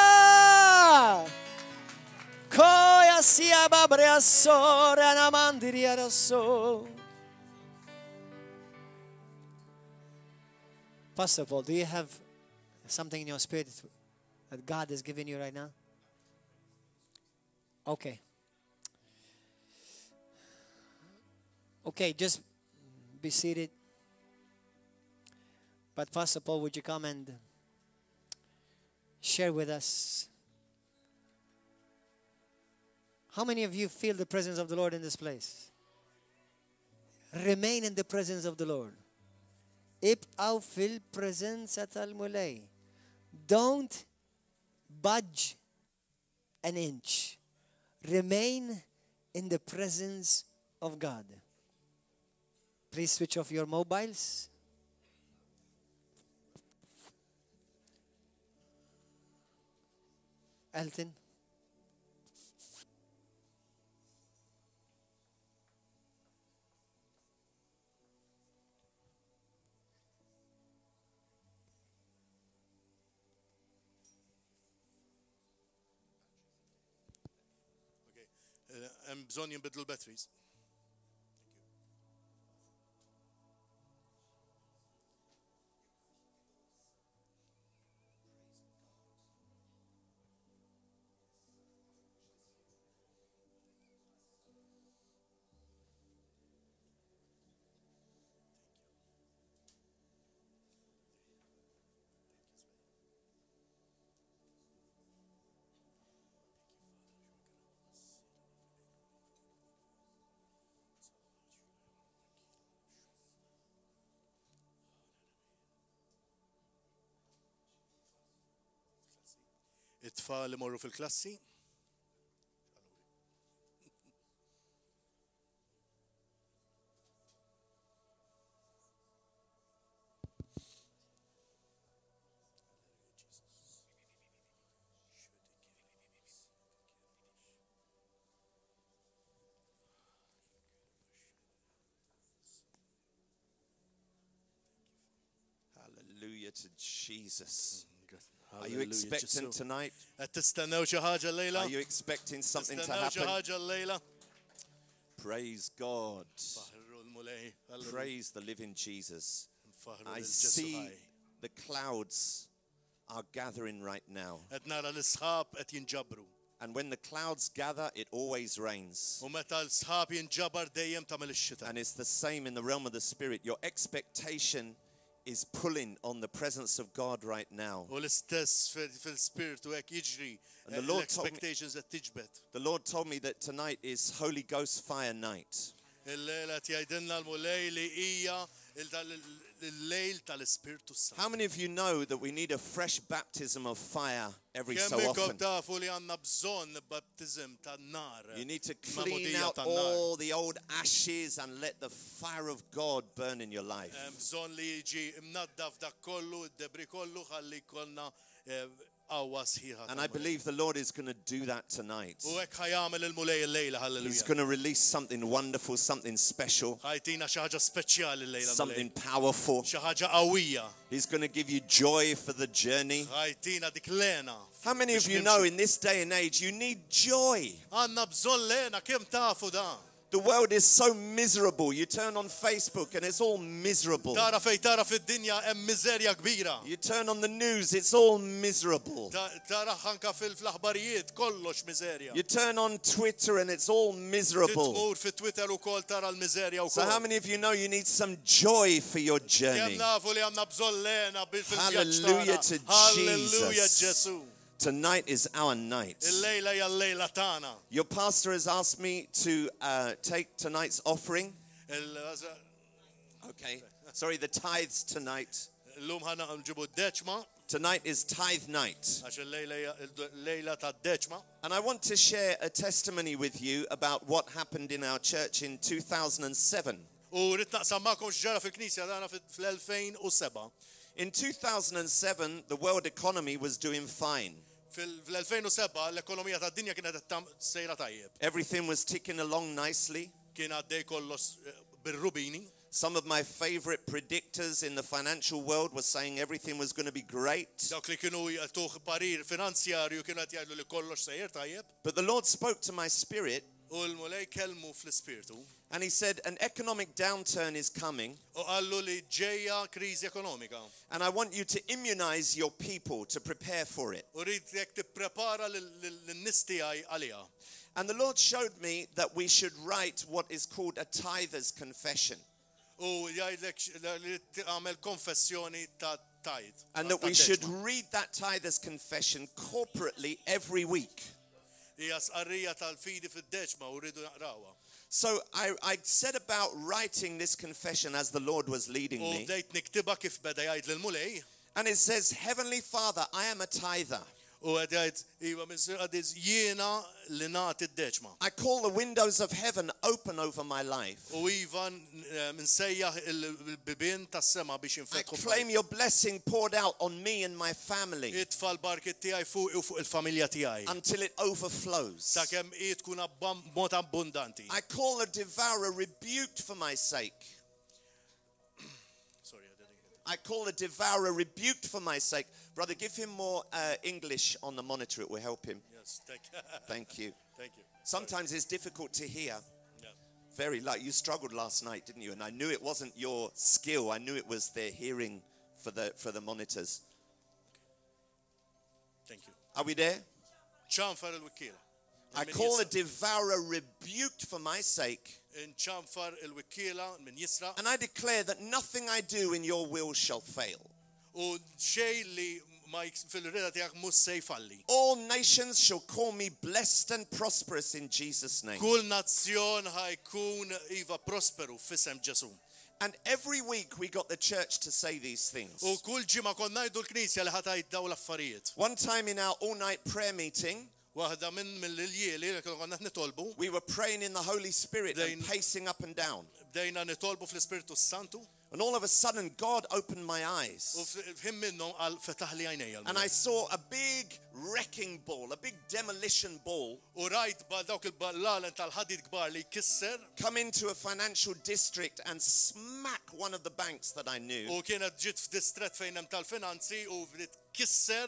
Hallelujah! Koya sia babrea sora na mandiria raso. Pastor Paul, do you have something in your spirit that God has given you right now? Okay. Okay, just be seated. But Pastor Paul, would you come and share with us? How many of you feel the presence of the Lord in this place? Remain in the presence of the Lord. Ibqaw fil-prezenza tal-mulej. Don't budge an inch. Remain in the presence of God. Please switch off your mobiles. Elton. Hemm bżonn jinbidlu l-batteries. It-tfal li morru fil-klassi. Hallelujah to Jesus. Are you expecting tonight? Tistennew xi ħaġa llejla? Are you expecting something to Tistennew xi happen? ħaġa llejla? Praise God. Faħru l-mulej. Praise the living Jesus. Faħru I l-Ġesu see ħaj. the clouds are gathering right now. Qed nara l-isħab qed jinġabru. And when the clouds gather, it always rains. U meta l-sħab jinġabar dejjem tagħmel ix-xita. And it's the same in the realm of the Spirit. Your expectation is pulling on the presence of God right now. U l-istess fil-spiritu hekk jiġri And the Lord told me- l-expectations qed tiġbed. The Lord told me that tonight is Holy Ghost fire night. Il-lejla tgħidilna l-mulej li hija il-lejl tal-Ispirtu Santu. How many of you know that we need a fresh baptism of fire every Kemm so inkom often? tafu li għandna bżonn baptiżm tan-nar. You need to Ma' clean modija out tan-nar. all the old ashes and let the fire of God burn in your life. Hemm bżonn li jiġi mnaddaf dak kollu, id-debri kollu ħalli jkollna qawwa sħiħa. And I believe the Lord is going to do that tonight. U hekk ħajamel il-mulej il-lejla, He's halleluja. going to release something wonderful, something special, Ħajtina xi ħaġa speċjali il-lejla. something powerful. Xi ħaġa qawwija. He's going to give you joy for the journey. Ħajtina dik lena. How many of you know in this day and age you need joy? Għandna bżonn lena, kemm tafu da? The world is so miserable. You turn on Facebook and it's all miserable. Tara fej tara fid-dinja hemm miżerja kbira. You turn on the news, it's all miserable. Tara ħanka fl-aħbarijiet kollox miżerja. You turn on Twitter and it's all miserable. Titmur fit-Twitter ukoll tara l-miżerja So how wkoll. many of you know you need some joy for your Kemm journey? nafu li għandna bżonn lena bil-vjaġġ Hallelujah tagħna. to Halleluja Jesus. Ġesu. Tonight is our night. Il-lejla hija l-lejla tagħna. Your pastor has asked me to take tonight's offering. Okay. Sorry, the tithes tonight. Illum ħana nġibu d-deċma Tonight is tithe night. għax il-lejla hija l-lejla tad-deċma. And I want to share a testimony with you about what happened in our church in 2007. U rrid naqsam magħkom x'ġara fil-Knisja tagħna fl-2007. In 2007, the world economy was doing fine. Fl-2007 l-ekonomija tad-dinja kienet sejra tajjeb. Everything was ticking along nicely. Kien għaddej kollox bir-rubini. Some of my favorite predictors in the financial world were saying everything was going to be great. Dawk li kienu jagħtuh parir finanzjarju kienu qed jgħidlu li kollox sejjer tajjeb. But the Lord spoke to my spirit U l-mulej kellmu fl-ispirtu and he said an economic downturn is coming u qallu li ġejja kriżi ekonomika. and I want you to immunize your people to prepare for it. U rrid jekk tipprepara lin-nies tiegħi għaliha. And the Lord showed me that we should write what is called a tither's confession. U jgħidlek li tagħmel konfessjoni ta' tajt. And that we should read that tither's confession corporately every week. Hija sqarrija tal-fidi fid-deċma u rridu naqrawha. So I set about writing this confession as the Lord was leading U me. bdejt niktibha kif beda jgħid lil-mulej. And it says, Heavenly Father, I am a tither. U qed jgħid iva minn għadiż jiena li nagħti d-deċma. I call the windows of heaven open over my life. U iva nsejjaħ il-bibien tas-sema biex I infetħu. claim your blessing poured out on me and my family Itfa' l-barkit tiegħi fuq u fuq il-familja tiegħi. until it overflows. Sakemm qiegħed tkun b'mod abbundanti. I call the devourer rebuked for my sake. Sorry, I didn't get it. I call the devourer rebuked for my sake. Brother, give him more English on the monitor. It will help him. Yes, Thank you. thank you. Sometimes it's difficult to hear. Yeah. Very like you struggled last night, didn't you? And I knew it wasn't your skill. I knew it was their hearing for the monitors. Thank you. Are we there? ċanfar il-wikkila. I call the devourer rebuked for my sake. Nċanfar il-wikkila minn jisra And I declare that nothing I do in your will shall fail. u xej li ma fil-rida tiegħek mhux se jfalli. All nations shall call me blessed and prosperous in Jesus' name. Kull nazzjon ħajkun iva prosperu f'isem Ġesu. And every week we got the church to say these things. U kull ġimgħa konna ngħidu l-Knisja li ħatajt daw l-affarijiet. One time in our all-night prayer meeting, Waħda minn mill-iljieli li konna nitolbu, we were praying in the Holy Spirit and pacing up and down. bdejna nitolbu fl-Ispirtu Santu And all of a sudden, God opened my u eyes. f'him minnhom qal fetaħ li għajnejja. And I saw a big wrecking ball, a big demolition ball, U rajt ba dawk il-ballalen tal-ħadid kbar li jkisser come into a financial district and smack one of the banks that I knew. u kienet ġiet f'distret fejn hemm tal-finanzi u bdiet kisser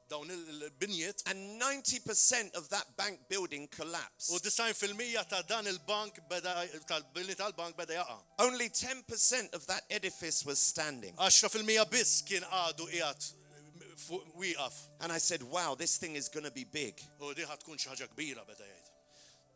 dawn il-binjiet And 90% of that bank building u collapsed. 90% ta' dan il-bank beda tal-bini tal-bank beda jaqa'. Only 10% of that edifice was standing. 10% biss kien għadu qiegħed wieqaf And I said, wow, this thing is going to be big. u di ħadd tkun xi ħaġa kbira beda jgħid.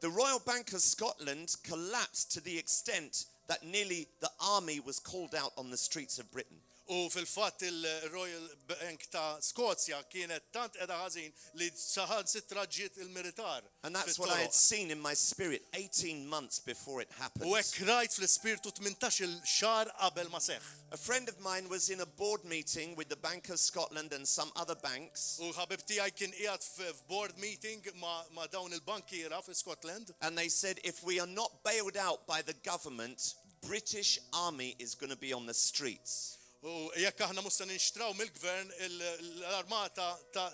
The Royal Bank of Scotland collapsed to the extent that nearly the army was called out on the streets of Britain. U fil-fatt il-Royal Bank ta' Skozja kienet tant qiegħda ħażin li saħan sitra ġiet il-militar. And that's what I had seen in my spirit 18 months before it happened. U hekk rajt fl-ispirtu 18-il xahar qabel ma seħħ. A friend of mine was in a board meeting with the Bank of Scotland and some other banks, U ħabib tiegħi kien qiegħed f'board meeting ma' dawn il-bankiera fi Scotland. and they said, if we are not bailed out by the government, British army is going to be on the streets. U jekk aħna musta ninxtraw mill-gvern l-armata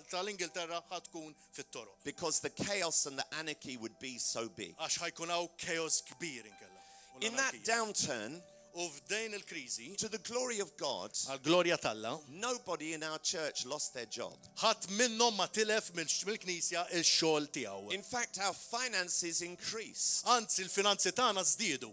tal-Ingilterra ħad tkun fit-toroq. Because the chaos and the anarchy would be so big. Għax ħajkun hawn chaos kbir inkella. U In that l-anarkija. downturn, U f'dejn il-kriżi, to the glory of God, għal-glorja talla, nobody in our church lost their job. ħadd minnhom ma tilef mill-Knisja il-xogħol tiegħu. In fact, our finances increased. Anzi, il-finanzi tagħna żdiedu.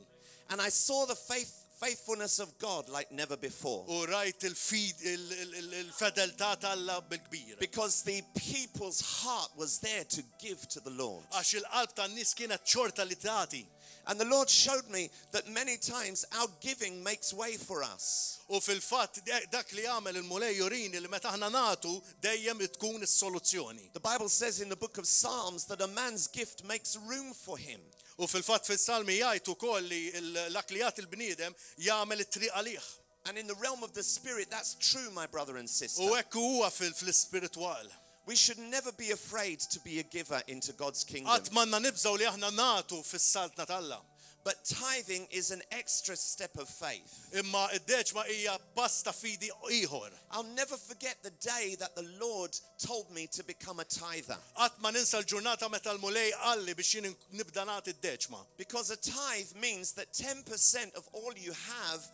And I saw the faithfulness of God like never before. U rajt il-fedeltà talla bil-kbir. Because the people's heart was there to give to the Lord. Għax il-qalb tan-nies kienet xorta li tagħti. And the Lord showed me that many times our giving makes way for us. U fil-fatt dak li għamel il-mulej jurini li meta aħna nagħtu dejjem tkun is-soluzzjoni. The Bible says in the book of Psalms that a man's gift makes room for him. U fil-fatt fis-Salmi jgħid ukoll li l-aklijat il-bniedem jagħmel it-triq għalih. And in the realm of the spirit, that's true, my brother and sister. U hekk huwa fil-ispiritwal. We should never be afraid to be a giver into God's kingdom. Qatt m'għandna nibżgħu li aħna nagħtu fis-saltna talla. But tithing is an extra step of faith. Imma id-deċma hija pass ta' fidi ieħor. I'll never forget the day that the Lord told me to become a tither. Qatt ma ninsa l-ġurnata meta l-mulej qalli biex jien nibda nagħti id-deċma. Because a tithe means that 10% of all you have,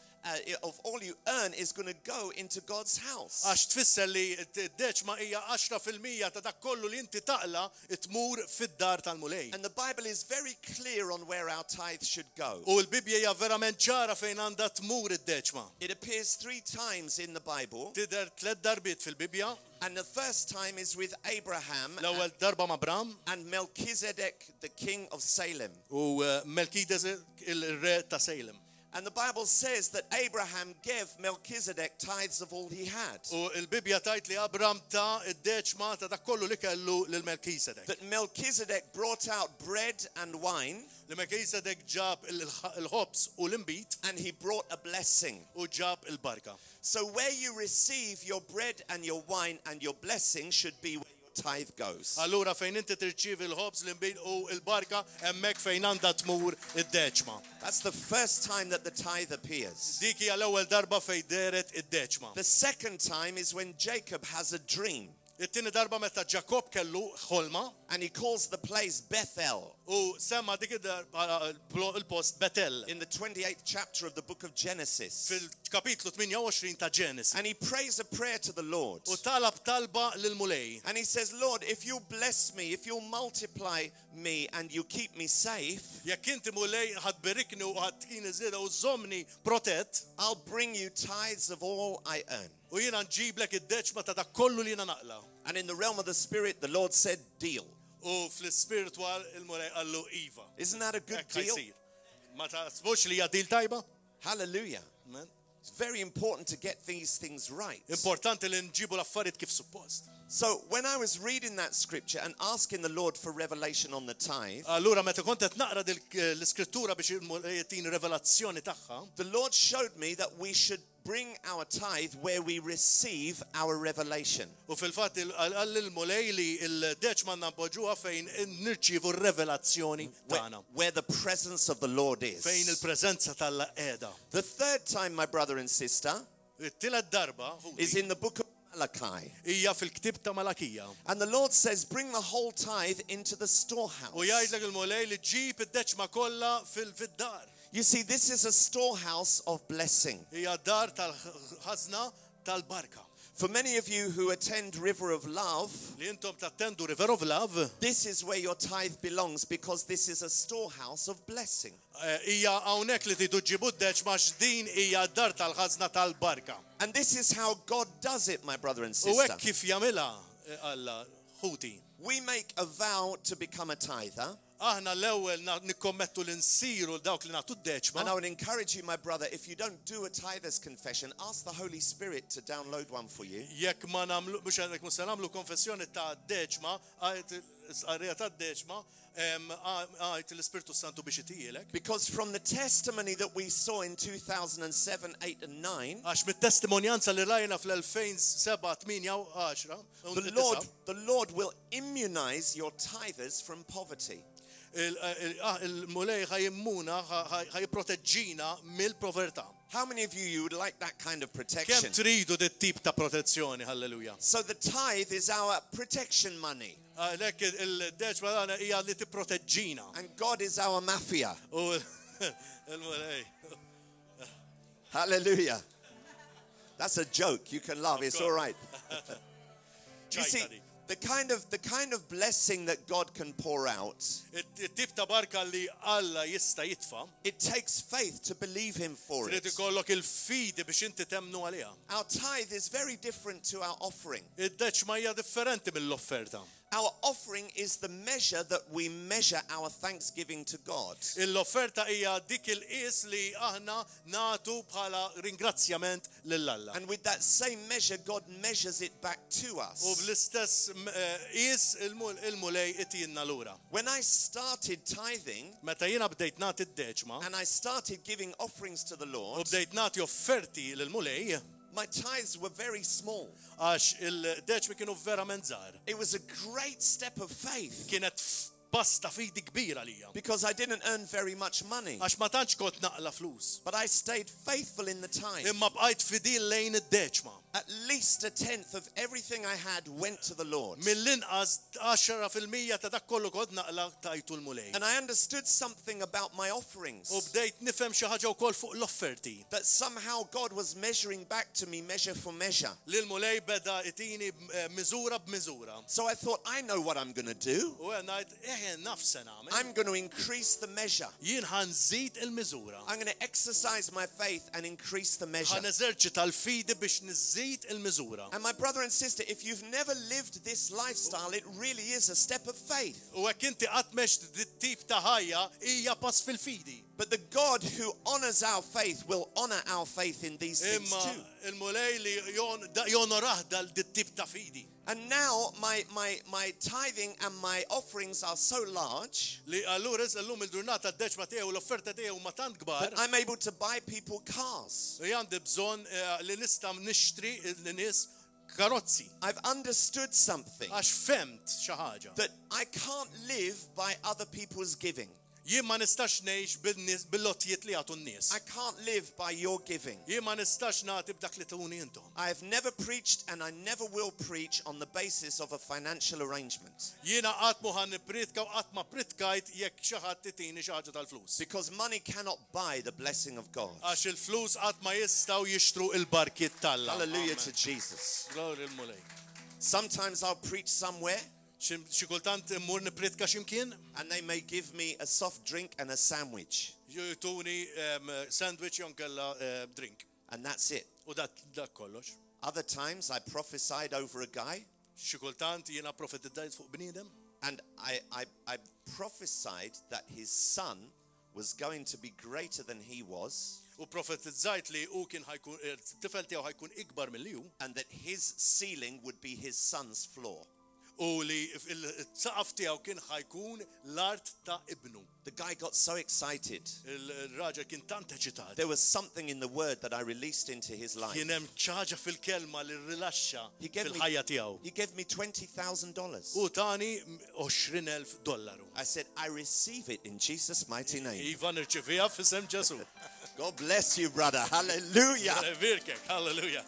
of all you earn, is going to go into God's house. Għax tfisser li d-deċma hija 10% ta' dak kollu li inti taqla tmur fid-dar tal-mulej. And the Bible is very clear on where our tithe should go. U l-Bibja hija verament ċara fejn għandha tmur id-deċma. It appears 3 times in the Bible. Tidher 3 darbiet fil-Bibja. And the first time is with Abraham L-ewwel darba ma' Abram and Melchizedek, the king of Salem. u Melkizedek il-re ta' Salem. And the Bible says that Abraham gave Melchizedek tithes of all he had. U l-Bibja tajt li Abram ta' id-deċma ta' dak kollu li kellu lil Melkizedek. That Melchizedek brought out bread and wine, Li Melkizedek ġab il-ħobs u l-imbit and he brought a blessing. u ġab il-barka. So where you receive your bread and your wine and your blessing should be where your tithe goes. Allura fejn inti tirċievi l-ħobs l-imbit u l-barka hemmhekk fejn għandha tmur id-deċma. That's the first time that the tithe appears. Dik hija l-ewwel darba fejn deret id-deċma. The second time is when Jacob has a dream, It-tieni darba meta Ġakob kellu ħolma and he calls the place Bethel. u semma dik il-post Betel In the 28th chapter of the book of Genesis. fil-kapitlu 28 ta' Ġenesis. And he prays a prayer to the Lord. U talab talba lil-mulej. And he says, Lord, if you bless me, if you'll multiply me and you keep me safe, Jekk inti mulej ħadberikni u ħadtini żieda u żommni protett I'll bring you tithes of all I earn. u jiena nġiblek id-deċma ta' dak kollu li jiena naqla. And in the realm of the spirit, the Lord said, deal. U fl-ispiritwal il-mulej qallu iva. Isn't that a good Hekk deal? ħajsir. Ma tasbux li hija deal tajba? Hallelujah. Amen. It's very important to get these things right. Importanti li nġibu l-affarijiet kif suppost. So when I was reading that scripture and asking the Lord for revelation on the tithe, Allura meta kont qed naqra l-iskrittura biex jagħtini revelazzjoni tagħha, the Lord showed me that we should bring our tithe where we receive our revelation. u fil-fatt għall il-mulej li l-deċma nabboġuha fejn nirċievu r-revelazzjoni tagħna. Where the presence of the Lord Fejn is. il-preżenza tal qiegħda. The third time, my brother and sister, It-tielet darba is in the book of Malachi. hija fil-ktib ta' Malakija. And the Lord says, bring the whole tithe into the storehouse. U jgħidlek il-mulej li ġib id-deċma kollha fid-dar. You see, this is a storehouse of blessing. Hija dar tal-ħażna tal-barka. For many of you who attend River of Love, Li intom tattendu River of Love, this is where your tithe belongs because this is a storehouse of blessing. hija hawnhekk li tidu ġibu d-deċma x'din hija dar tal-ħażna tal-barka. And this is how God does it, my brother and U hekk sister. kif jagħmilha Alla ħuti. We make a vow to become a tither. Aħna l-ewwel nikkommettu li nsiru dawk li nagħtu d-deċma. And I would encourage you, my brother, if you don't do a tither's confession, ask the Holy Spirit to download one for you. Jekk ma nagħmlu biex għandek mhux se nagħmlu konfessjoni ta' d-deċma, qarrija ta' d-deċma, għajt l-Ispirtu Santu biex itielek. Because from the testimony that we saw in 2007, 8 and 9, Għax mit-testimonjanza li rajna fl-2007, 8 u 10, the Lord will immunize your tithers from poverty. il-mulej ħajimmuna, ħajproteġġina mill-povertà. How many of you would like that kind of Kemm protection? tridu dit tip ta' protezzjoni, halleluja. So the tithe is our protection money, Lek il-deċma għana hija li tipproteġġina. and God is our mafia. U il-mulej. Hallelujah. That's a joke. You can laugh. It's course. all right. You see, ċajta di. the kind of blessing that God can pour out, It-tip ta' barka li Alla jista' jitfa', it takes faith to believe him for trid it. ikollok il-fidi biex inti temnu għaliha. Our tithe is very different to our offering. Id-deċma hija differenti mill-offerta. Our offering is the measure that we measure our thanksgiving to God. L-offerta hija dik il-qis li aħna nagħtu bħala ringrazzjament lill-Alla. And with that same measure, God measures it back to U us. bl-istess qis il-mulej itina lura. When I started tithing Meta jiena bdejt nagħti d-deċma and I started giving offerings to the u Lord, bdejt nagħti offerti lill-mulej my tithes were very small. għax il-deċmi kienu verament żgħar. It was a great step of faith Kienet pasta fidi kbira lija. because I didn't earn very much money. Għax ma tantx kont naqla flus. But I stayed faithful in the tithe. Imma bqajt fidil lejn id-deċma. At least a tenth of everything I had went to the Lord. Mill-inqas 10% ta' dak kollu kont naqla tajtu l-mulej. And I understood something about my offerings. U bdejt nifhem xi ħaġa wkoll fuq l-offerti. That somehow God was measuring back to me measure for measure. Li l-mulej beda itini miżura b'miżura. So I thought, I know what I'm going to do. U ngħid naf se nagħmel. I'm going to increase the measure. Jien ħanżid il-miżura. I'm going to exercise my faith and increase the measure. Ħan eżerċita l-fidi biex niżżid il-miżura. And my brother and sister, if you've never lived this lifestyle, it really is a step of faith. U hekk inti qatt mext dit-tip ta' ħajja hija pass fil-fidi. But the God who honors our faith will honor our faith in these things Imma too. il-mulej li jonorah dal dit-tip ta' fidi. And now my tithing and my offerings are so large Li allura illum il-ġurnata d-deċma tiegħu u l-offerta tiegħu ma tant kbar. that I'm able to buy people cars. U għandi bżonn li nista' nixtri l-nies karozzi. I've understood something Għax femt xi ħaġa. that I can't live by other people's giving. Jien ma nistax ngħix bil-lotjiet li jagħtu n-nies. I can't live by your giving. Jien ma nistax nagħti b'dak li tuni intom. I have never preached and I never will preach on the basis of a financial arrangement. Jiena qatt mu ħan nippritka u qatt ma pritkajt jekk xi ħadd titini xi ħaġa tal-flus. Because money cannot buy the blessing of God. Għax il-flus qatt ma jistgħu jixtru il-barkiet tal-Alla. Hallelujah to Jesus. Glory l-mulej. Sometimes I'll preach somewhere Xi kultant immur nippritka x'imkien, and they may give me a soft drink and a sandwich, jituni sandwich jew nkella drink. and that's it. U dak kollox. Other times I prophesied over a guy, Xi kultant jiena profetizzajt fuq bniedem. and I prophesied that his son was going to be greater than he was, U profetizzajt li u kien ħajkun tifel tiegħu ħajkun ikbar milli hu and that his ceiling would be his son's floor. u li il-saqaf tiegħu kien ħajkun l-art ta' ibnu. The guy got so excited. Il-raġel kien tant eċitat. There was something in the word that I released into his life. Kien hemm ċaġa fil-kelma li rilaxxa He gave fil-ħajja tiegħu. He gave me $20,000. U tani $20,000. I said, I receive it in Jesus' mighty name. Iva nirċivija f'isem Ġesu. God bless you, brother. Hallelujah. Virkek, hallelujah.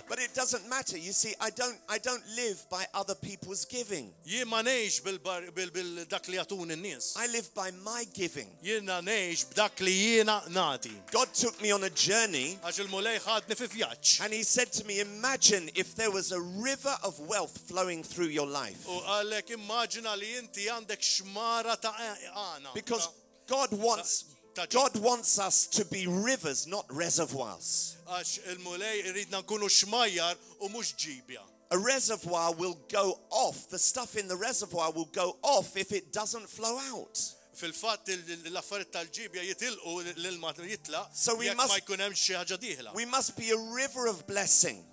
But it doesn't matter. You see, I don't live by other people's giving. Jien ma ngħix bil-dak li jagħtuni n-nies. I live by my giving. Jiena ngħix b'dak li jiena nagħti. God took me on a journey Għax il-mulej ħadni fi vjaġġ. and he said to me, imagine if there was a river of wealth flowing through your life. U għalek immaġina li inti għandek xmara ta' għana. Because God wants us to be rivers, not reservoirs. Għax il-mulej irridna nkunu xmajjar u mhux ġibja. A reservoir will go off. The stuff in the reservoir will go off if it doesn't flow out. Fil-fatt l-affarijiet tal-ġibja jitilqu l-ilma jitlaq So we jekk ma must- jkun hemm xi ħaġa dieħla. We must be a river of blessing.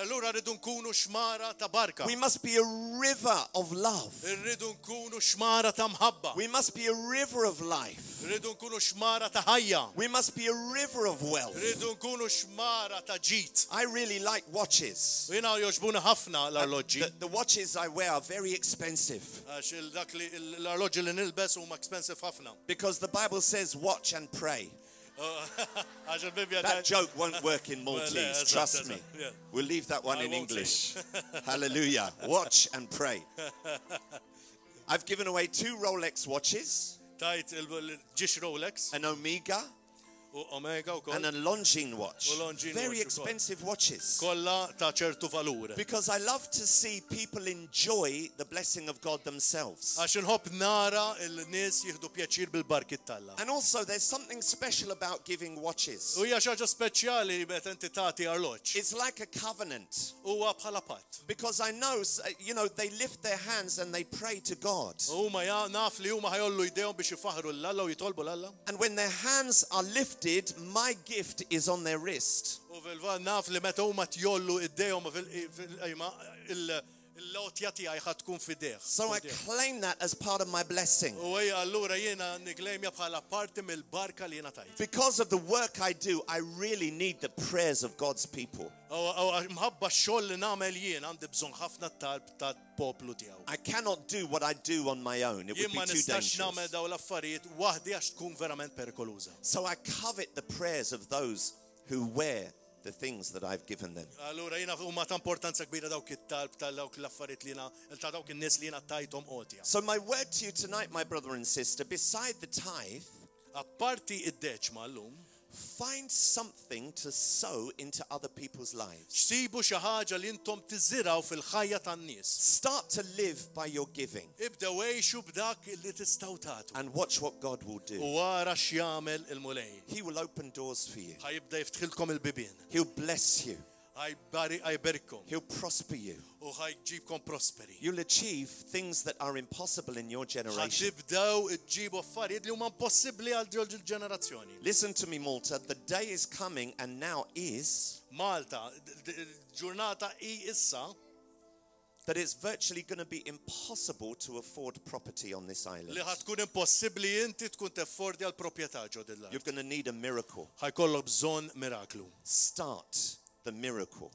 Allura rridu nkunu xmara ta' barka. We must be a river of love. Rridu nkunu xmara ta' mħabba. We must be a river of life. Rridu nkunu xmara ta' ħajja. We must be a river of wealth. Rridu nkunu xmara ta' ġid. I really like watches. Jiena joġbuna ħafna l-arloġġi. The watches I wear are very expensive Għax dak li l-arloġġi li nilbes huma expensive ħafna. because the Bible says watch and pray. Għax il-Bibja That joke won't work in Well, Maltese, yeah, trust that's- me. yeah. We'll leave that one I in won't say English. Hallelujah. Watch and pray. I've given away 2 Rolex watches, tajt il-ġiex Rolex an Omega, u U Omega u and koll. a Longines watch. U Longines Very watch ukoll. expensive watches. Kolla ta' ċertu valur. Because I love to see people enjoy the blessing of God themselves. Għax inħobb nara il-nies jieħdu pjaċir bil-barkit talla. And also there's something special about giving watches. U hija xi ħaġa speċjali meta inti tagħti arloġġ. It's like a covenant. Huwa bħala patt. Because I know, they lift their hands and they pray to God. Huma naf li huma ħajollu jdejhom biex ifaħru l-Alla u jitolbu l-Alla. And when their hands are lifted, my gift is on their wrist. U fil-fatt naf li meta huma tjollu jdejhom fil-qajma il-lotja tiegħi ħadd tkun f'idejh. So I claim that as part of my blessing. U hija allura jiena niklejmja bħala parti mill-barka li jiena tajt. Because of the work I do, I really need the prayers of God's people. Mħabba x-xogħol li nagħmel jien għandi bżonn ħafna talb tal-poplu tiegħu. I cannot do what I do on my own. It would Jien be ma too nistax nagħmel dangerous. daw l-affarijiet waħdi għax tkun verament perikoluża. So I covet the prayers of those who wear the things that I've given them. Allura jiena huma ta' importanza kbira dawk it-talb tal-dawk l-affarijiet li jiena ta' dawk in-nies li jiena tajthom qotja. So my word to you tonight, my brother and sister, beside the tithe, Apparti id-deċma llum, find something to sow into other people's lives. xsibu xi ħaġa li intom tiżiraw fil-ħajja tan-nies. Start to live by your giving Ibdew għejxu b'dak li tistgħu tagħtu. and watch what God will do. U wara x'jagħmel il-mulej. He will open doors for you. Ħajibda jiftħilkom il-bibien. He'll bless you. Ħajberikkom He'll prosper you. u ħajġibkom prosperi. You'll achieve things that are impossible in your generation. Ħatibdew iġġibu affarijiet li huma impossibbli għal ġol il-ġenerazzjoni. Listen to me, Malta. The day is coming and now is Malta, ġurnata hi issa that it's virtually going to be impossible to afford property on this island. li ħatkun impossibbli inti tkun teffordi għal proprjetà ġo dil-art. You're going to need a miracle. Ħajkollok bżonn miraklu. Start the miracle.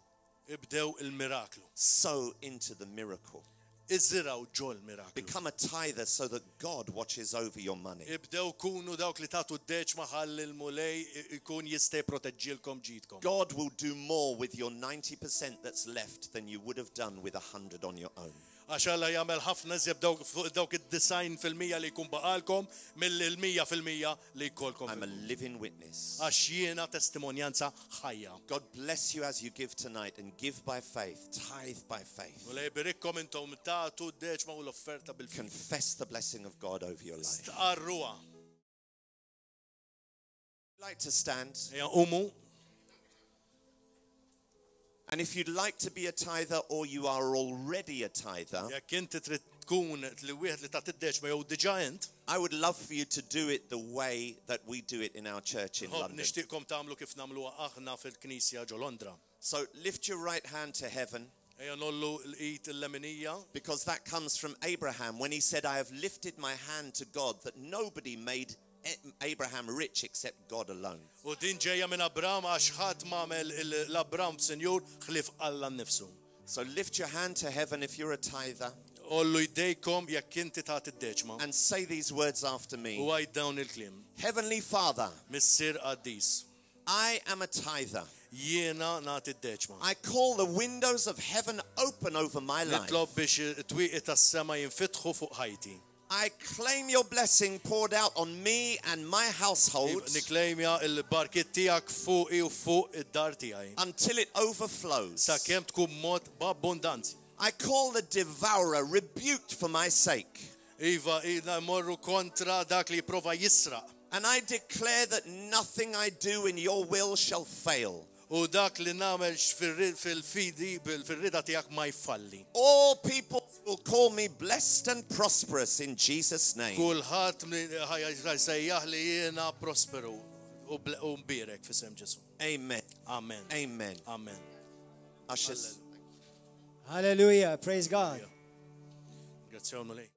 Ibdew il-miraklu. Sow into the miracle. Iżiraw ġo l-miraklu. Become a tither so that God watches over your money. Ibdew kunu dawk li tagħtu d-deċma ħalli l-mulej ikun jista' jproteġġilkom ġidkom. God will do more with your 90% that's left than you would have done with 100 on your own. Għax Alla jagħmel ħafna żjeb dawk id-90% li jkun baqalkom mill-100% li jkollkom. I'm a living witness. Għax jiena testimonjanza ħajja. God bless you as you give tonight and give by faith, tithe by faith. U lej birikkom intom tagħtu d-deċma u l-offerta bil-fil. Confess the blessing of God over your life. Tqarruha. Like to stand, Ejja qumu. and if you'd like to be a tither or you are already a tither, Jekk inti trid tkun li wieħed li tagħti d-deċma jew diġà int, I would love for you to do it the way that we do it in our church in London. nixtieqkom tagħmlu kif nagħmluha aħna fil-Knisja ġo Londra. So lift your right hand to heaven, Ejja nollu l-id il-leminija. because that comes from Abraham when he said, I have lifted my hand to God, that nobody made Abraham rich except God alone. U din ġejja minn Abram għax ħadd m'għamel l-Abram Sinjur ħlif Alla nnifsu. So lift your hand to heaven if you're a tither Ollu jdejkom jekk inti tagħti d-deċma. and say these words after U me. għajd dawn il-kliem. Heavenly Father, Missier Qaddis. I am a tither. Jiena nagħti d-deċma. I call the windows of heaven open over my life. Nitlob biex twieqi tas-sema jinfitħu fuq ħajti. I claim your blessing poured out on me and my household Niklejmja il-barkiet tiegħek fuqi u fuq id-dar tiegħi. until it overflows. Sakemm tkun mod b'abbondanzi. I call the devourer rebuked for my sake. Iva, morru kontra dak li jipprova jisraq. And I declare that nothing I do in your will shall fail. U dak li nagħmel fil-fidi fil-rida tiegħek ma jfalli. All people will call me blessed and prosperous in Jesus' name. Kulħadd ħajsejjaħ li jiena prosperu u mbirek f'isem Ġesu. Amen. Amen. Amen. Amen. Ushers. Hallelujah. Praise God. Grazie a lei.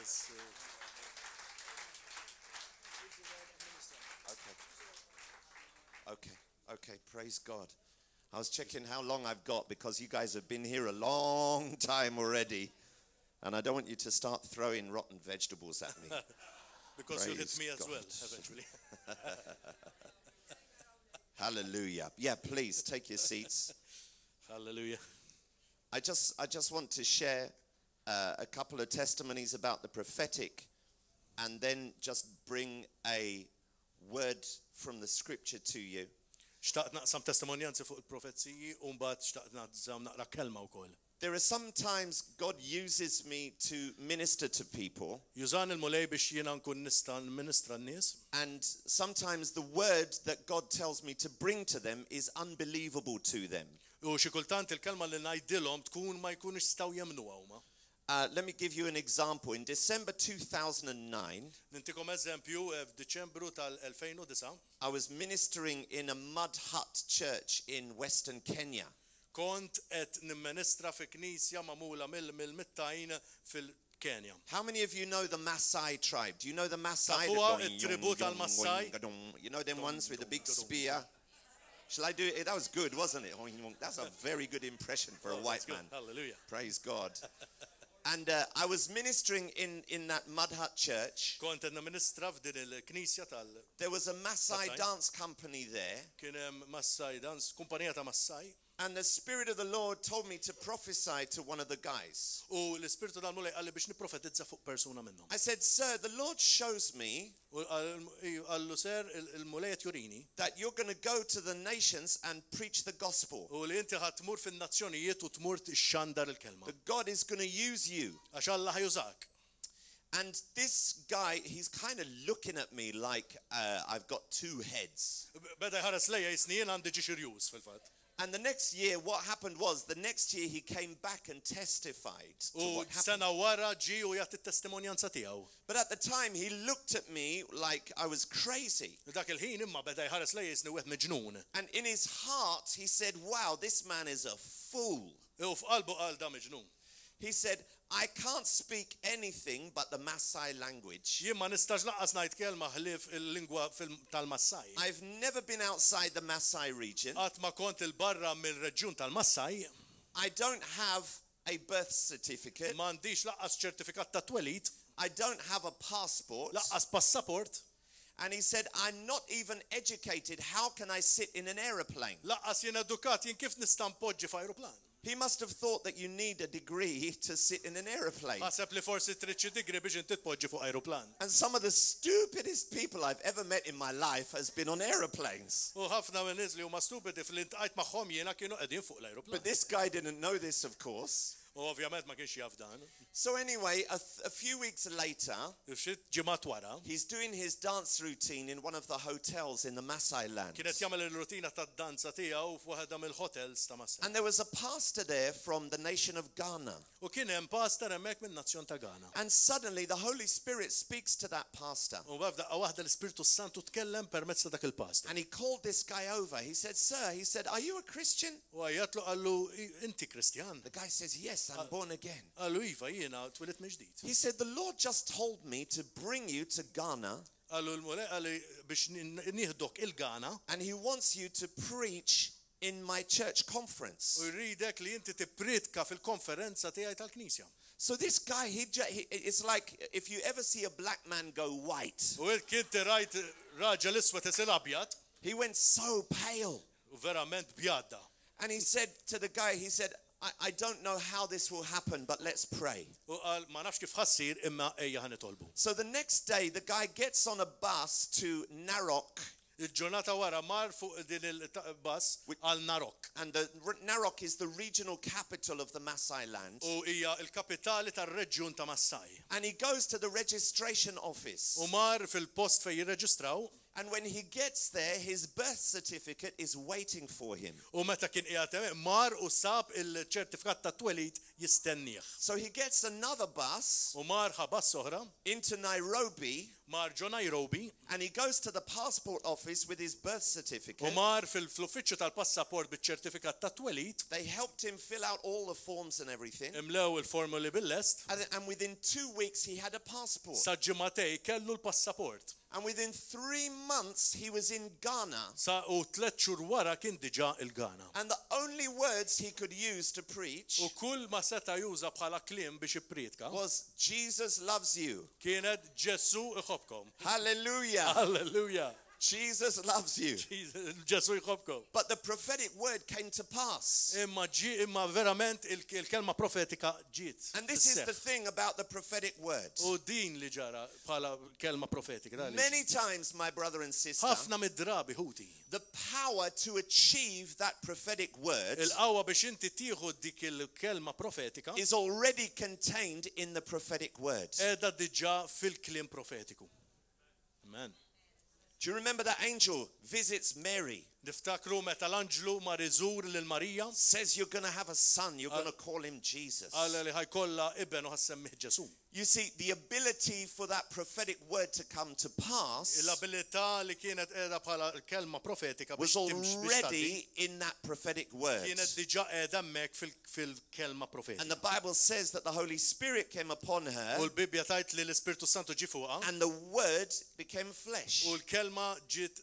is Okay, praise God. I was checking how long I've got because you guys have been here a long time already. And I don't want you to start throwing rotten vegetables at me. because you'll hit Praise me as God. well eventually. Hallelujah. Yeah, please take your seats. Hallelujah. I just want to share a couple of testimonies about the prophetic and then just bring a word from the scripture to you. Xtaqt naqsam testimonjanzi fuq il-profezziji u mbagħad xtaqt naqsam naqra kelma wkoll. There are sometimes God uses me to minister to people, Jużan il-mulej biex jiena nkun nista' nministra n-nies, and sometimes the word that God tells me to bring to them is unbelievable to them. u xi kultant il-kelma li ngħidilhom tkun ma jkunux jistgħu jemmnuha huma. Let me give you an example. In December 2009, Nintikom eżempju f'Diċembru tal-2009 I was ministering in a mud hut church in Western Kenya. kont qed nimministra fi knisja magħmula mill-mittajn fil-Kenja. How many of you know the Maasai tribe? Do you know the Maasai? Tafuha The it-tribu tal-Maasai? You know them ones with the big spear? Shall I do it? That was good, wasn't it? That's a very good impression for a Oh, white that's good. man. Hallelujah. Praise God. And I was ministering in that mud hut church. Kont qed nimministra f'din il-knisja There was a Maasai Okay. dance company there. kien hemm Massaj dans, kumpanija ta' Massaj, And the Spirit of the Lord told me to prophesy to one of the guys. u l-Ispirtu tal-mulej qalli biex nipprofetizza fuq persuna minnhom. I said, sir, the Lord shows me U qallu ser il-mulej qed jurini that you're going to go to the nations and preach the gospel. u li inti ħadd tmur fin-nazzjonijiet u tmur tixxandar il-kelma. That God is going to use you. Għax Alla ħajużak. And this guy, he's kind of looking at me like I've got two heads. Beda jħares lejja jisni jien għandi ġi xirjuż fil-fatt. And the next year, what happened was, the next year he came back and testified to U what happened. sena wara ġi u jagħti t-testimonjanza tiegħu. But at the time, he looked at me like I was crazy. Dak il-ħin imma beda jħares lejja jisni wieħed miġnun. And in his heart, he said, wow, this man is a fool. U f'qalbu qal da miġnun. He said, I can't speak anything but the Maasai language. Jien ma nistax laqqas ngħid kelma ħlief il-lingwa tal-Massaj. I've never been outside the Maasai region. Qatt ma kont il-barra mill-reġjun tal-Massaj, I don't have a birth certificate. m'għandix laqqas ċertifikat ta' twelid, I don't have a passport. laqqas passaport, And he said, I'm not even educated. How can I sit in an aeroplane? laqqas jien edukat jien kif nista' npoġġi f'ajruplan. He must have thought that you need a degree to sit in an aeroplane. Ħaseb li forsi trid xi digri biex inti tpoġġi fuq ajruplan. And some of the stupidest people I've ever met in my life has been on aeroplanes. U ħafna minn nies li huma stupidi fl-intqajt magħhom jiena kienu qegħdin fuq l-ajruplan. But this guy didn't know this, of course. U ovvjament ma kienx jaf dan. So anyway, a few weeks later, F'xi ġimgħat wara, he's doing his dance routine in one of the hotels in the Maasai land. kienet jagħmel il-rutina tad-danza tiegħu f'waħda mill-hotels ta' Massaj. And there was a pastor there from the nation of Ghana. U kien hemm pastor hemmhekk min-nazzjon ta' Ghana. And suddenly the Holy Spirit speaks to that pastor. U f'daqqa waħda l-Ispirtu Santu tkellem permezz ta' dak il-pastor. And he called this guy over. He said, sir, he said, are you a Christian? U għajatlu qallu inti Kristjan. The guy says, yes, I'm born again. Qallu iva jiena twilit mill-ġdid. He said, the Lord just told me to bring you to Ghana, Qallu l-mulej qalli biex nieħdok il-Ghana and he wants you to preach in my church conference. u jridek li inti tippritka fil-konferenza tiegħi tal-Knisja. So this guy, it's like if you ever see a black man go white, U kien rajt raġel iswed isir abjad he went so pale. u verament bjadda. And he said to the guy, he said, I don't know how this will happen, but let's pray. U qal ma nafx kif ħassir imma ejja ħanitolbu. So the next day, the guy gets on a bus to Narok, Il-ġurnata wara mar fuq din il-bas għal Narok. and the Narok is the regional capital of the Maasai land. U hija l-kapitali tar-reġjun ta' Massaj. And he goes to the registration office. U mar fil-post fejn jirreġistraw And when he gets there, his birth certificate is waiting for him. U meta kien qiegħed hemmhekk mar u sab il-ċertifikat ta' twelid jistennieh. So he gets another bus U mar ħabas oħra, into Nairobi, mar ġo Nairobi, and he goes to the passport office with his birth u certificate. mar fl-uffiċċju tal-passaport biċ-ċertifikat ta' twelid, They helped him fill out all the forms and everything. imlew il-formuli bil-lest, And within 2 weeks, he had a passport. sa ġimatej kellu l-passaport. And within 3 months, he was in Ghana. Sa u 3 xhur wara kien diġà il-Ghana. And the only words he could use to preach U kull ma seta juża bħala kliem biex ippriedka was, Jesus loves you. kienet Ġesu iħobkom. Hallelujah. Halleluja. Jesus loves you. Ġesu iħobkom. But the prophetic word came to pass. Imma verament il-kelma profetika ġiet. And this is the thing about the prophetic word. U din li ġara bħala kelma profetika. Many times, my brother and sister, Ħafna mid-drabi ħuti. the power to achieve that prophetic word Il-qawwa biex inti tieħu dik il-kelma profetika is already contained in the prophetic word. qiegħda diġà fil-kliem profetiku. Amen. Do you remember that angel visits Mary? Niftakru meta l-anġlu mar iżur lil Marija Says you're going to have a son, you're going to call him Jesus. qal li ħajkollha ibn u ħassemmih Ġesu. You see, the ability for that prophetic word to come to pass L-abilità li kienet qiegħda bħala kelma profetika was biex timx biex tgħaddi already in that prophetic word. kienet diġà qiegħda hemmhekk fil-kelma profetika. And the Bible says that the Holy Spirit came upon U her l-Bibja tajt li l-Ispirtu Santu ġi fuqha and the word became flesh. u l-kelma ġiet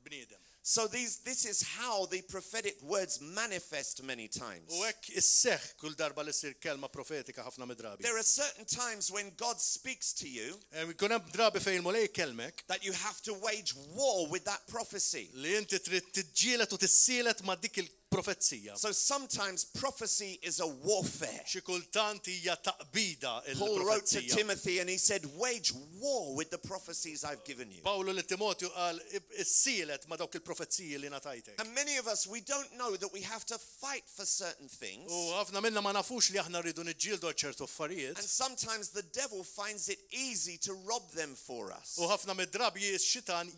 bniedem. So this is how the prophetic words manifest many times. U hekk isseħħ kull darba li ssir kelma profetika ħafna midrabi. There are certain times when God speaks to you Kun hemm drabi fejn il-mulej kelmek that you have to wage war with that prophecy. li inti trid tiġġieled u tissielet ma' dik il-profezzija. So sometimes prophecy is a warfare. Xi kultant hija taqbida Paul wrote to il-profezzija. Timothy and he said, wage war with the prophecies I've given you. Pawlu li Timotju qal issielet ma' dawk il-profezziji li ngħatajtek. And many of us, we don't know that we have to fight for certain things. U ħafna minna ma nafux li aħna rridu niġġieldu għal ċertu affarijiet. And sometimes the devil finds it easy to rob them for us. U ħafna mid-drabi x-xitan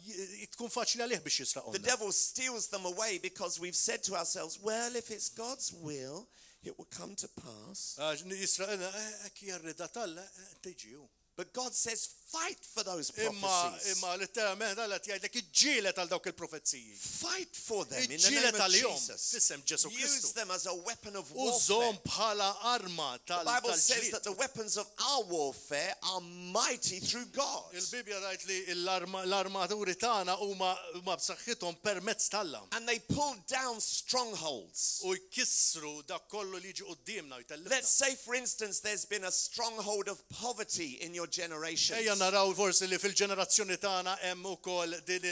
tkun faċli għalih biex The jisraqhom. devil steals them away because we've said to ourselves, well, if it's God's will, it will come to pass. Jisraqilna, hekk hija rrida Alla, tiġi hu. But God says, fight for those Imma prophecies. l-termen Alla tgħidlek iġġieled għal dawk il-profezziji. Fight for them in the Iġġieled name of għalihom Jesus. f'isem Ġesu Use Kristu. them as a weapon of Użhom warfare. bħala arma The Bible says tal-ġlied. that the weapons of our warfare are mighty through God. Il-Bibja tajt li l-armaturi tagħna huma b'saħħithom permezz tal-Alla. And they pull down strongholds. U jkissru dak kollu li jiġi qudiemna u jtellifna. Let's say, for instance, there's been a stronghold of poverty in your generation. Ejja naraw forsi li fil-ġenerazzjoni tagħna hemm ukoll din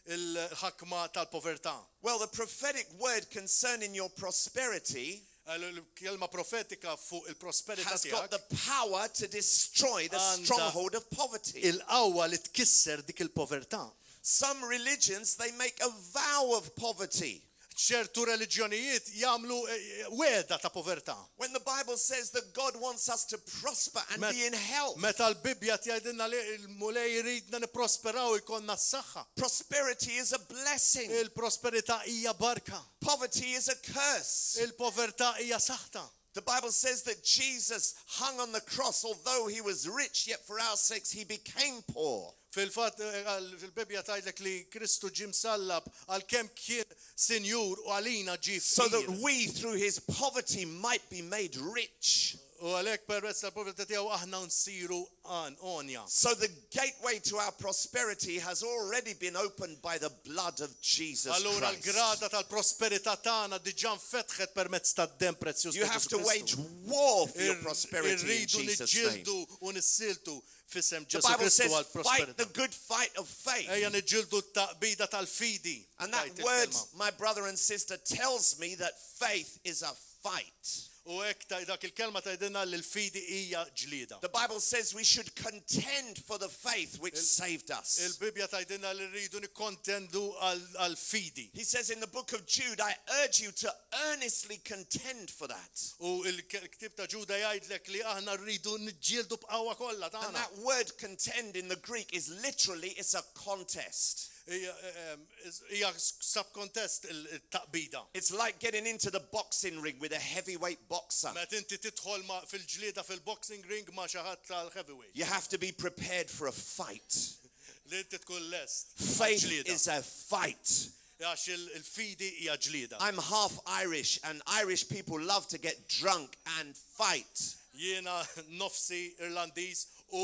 il-ħakma tal-povertà. Well, the prophetic word concerning your prosperity Il-kelma profetika fuq il-prosperità has got tiegħek the power to destroy the Għandha stronghold of poverty. il-qawwa li tkisser dik il-povertà. Some religions, they make a vow of poverty. ċertu reliġjonijiet jagħmlu weda ta' povertà. When the Bible says that God wants us to prosper and be in health. Meta l-Bibja tgħidilna li l-mulej jridna nipprosperaw jkollna s-saħħa. Prosperity is a blessing. Il-prosperità hija barka. Poverty is a curse. Il-povertà hija saħta. The Bible says that Jesus hung on the cross, although he was rich, yet for our sakes he became poor. Fil-fatt fil-Bibja tgħidlek li Kristu ġie msallab għalkemm kien sinjur u għalina ġie So that fqir. we, through his poverty, might be made rich. U għalhekk permezz tal-povertà tiegħu aħna nsiru onja. So the gateway to our prosperity has already been opened by the blood of Jesus Allura Christ. l-grada tal-prosperità tagħna diġà nfetħet permezz tad-dem prezzjuż You ta' have Ġesu to wage Kristu. war for your prosperity in Irridu Jesus' name. niġġieldu u nissiltu f'isem The Ġesu Bible Kristu says, għal fight the prosperità. good fight of faith. Ejja niġġieldu t-taqbida tal-fidi. And that tajt word, il-kelma. my brother and sister, tells me that faith is a fight. U hekk dak il-kelma tgħidilna li l-fidi hija ġlieda. The Bible says we should contend for the faith which saved us. Il-Bibja tgħidilna li rridu nikkontendu għall-fidi. He says in the book of Jude, I urge you to earnestly contend for that. U l-ktib ta' Ġuda jgħidlek li aħna rridu niġġieldu b'qawwa kollha And tagħna. that word contend in the Greek is literally, it's a contest. Hija subkontest il-taqbida. It's like getting into the boxing ring with a heavyweight boxer. Meta inti tidħol fil-ġlieda fil-boxing ring ma' xi ħadd tal-heavyweight. You have to be prepared for a fight. Li inti tkun lest. Faith ġlieda. is a fight. Għax il-fidi hija ġlieda. I'm half Irish, and Irish people love to get drunk and fight. Jiena nofsi Irlandiż u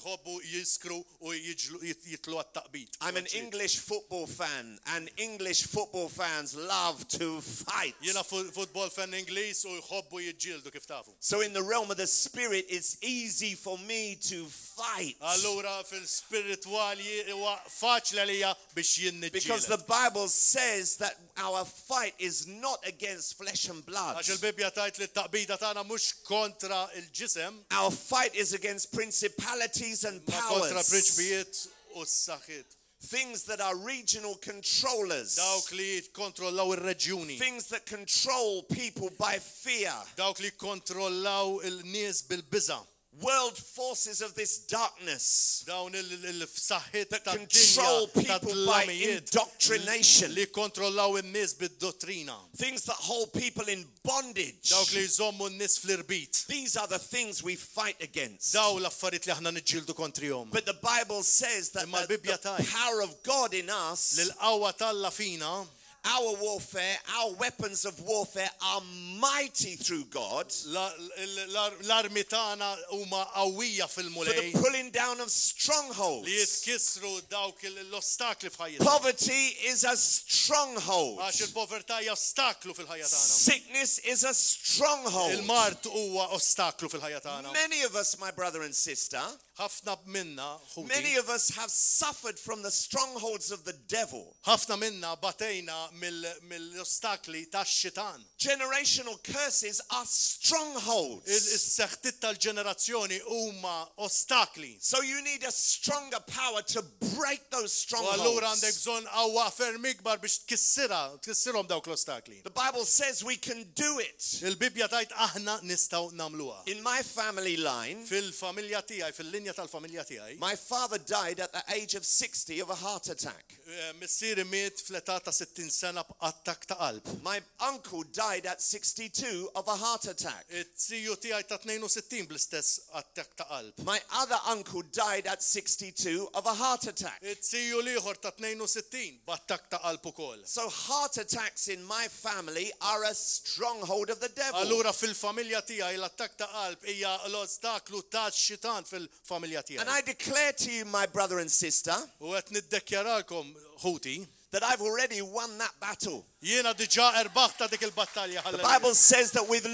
jħobbu jiskru u jitlu għat-taqbid. I'm an English football fan, and English football fans love to fight. Jiena football fan Ingliż u jħobbu jiġġieldu kif tafu. So in the realm of the spirit, it's easy for me to fight. Allura fil-spiritwali huwa faċli għalija biex jien Because niġġieled. the Bible says that our fight is not against flesh and blood. Għax il-Bibja tajt li t-taqbida tagħna mhux kontra il-ġisem, Our fight is against principalities and ma kontra powers. prinċpijiet u s-saħħiet. Things that are regional controllers. Dawk li jikkontrollaw ir-reġjuni. Things that control people by fear. Dawk li jikkontrollaw il-nies bil-biża. World forces of this darkness Dawn il-saħħiet that tad-dinja control people by tad-lamijiet indoctrination. li jikkontrollaw in-nies bid-dottrina. Things that hold people in bondage. Dawk li jżommu n-nies fl-irbit. These are the things we fight against. Daw l-affarijiet li aħna niġġieldu kontrihom. But the Bible says that Imma the l-Bibja tajt power of God in us, L-qawwa tal-la fina our warfare, our weapons of warfare are mighty through God l-armi tagħna huma qawwija for the fil-mulej pulling down of strongholds. li jitkissru dawk l-ostakli f'ħajjitna. Poverty is a stronghold. Għax il-povertà hija ostaklu fil-ħajja tagħna. Sickness is a stronghold. Il-mart huwa ostaklu fil-ħajja tagħna. Many of us, my brother and sister, Ħafna minna many ħuti. of us have suffered from the strongholds of the devil. Ħafna minna batejna mill-ostakli tax-xitan. Generational curses are strongholds. Is-seħħtiet tal-ġenerazzjoni huma ostakli. So you need a stronger power to break those U allura għandek strongholds. bżonn qawwa ferm ikbar biex tkissirhom dawk l-ostakli. The Bible says we can do it. Il-Bibja tajt aħna nistgħu nagħmluha. In my family line, Fil-familja tiegħi, fil-linja tal-familja tiegħi, my father died at the age of 60 of a heart attack. missieri miet fl-età ta' 60 sena b'attak ta' qalb. My uncle died at 62 of a heart attack. It-siju tiegħi ta' 62 bl-istess attak ta' qalb. My other uncle died at 62 of a heart attack. It-siju liħor ta' 62 b'attak ta' qalb ukoll. So heart attacks in my family are a stronghold of the devil. Allura fil-familja tiegħi l-attak ta' qalb hija l-ostaklu tax-xitan fil-familja And tiegħi. I declare to you, my brother and sister, U qed niddekjaralkom ħuti, that I've already won that battle. jiena diġà erbaħta dik il-battalja The ħalleluja. Bible says that with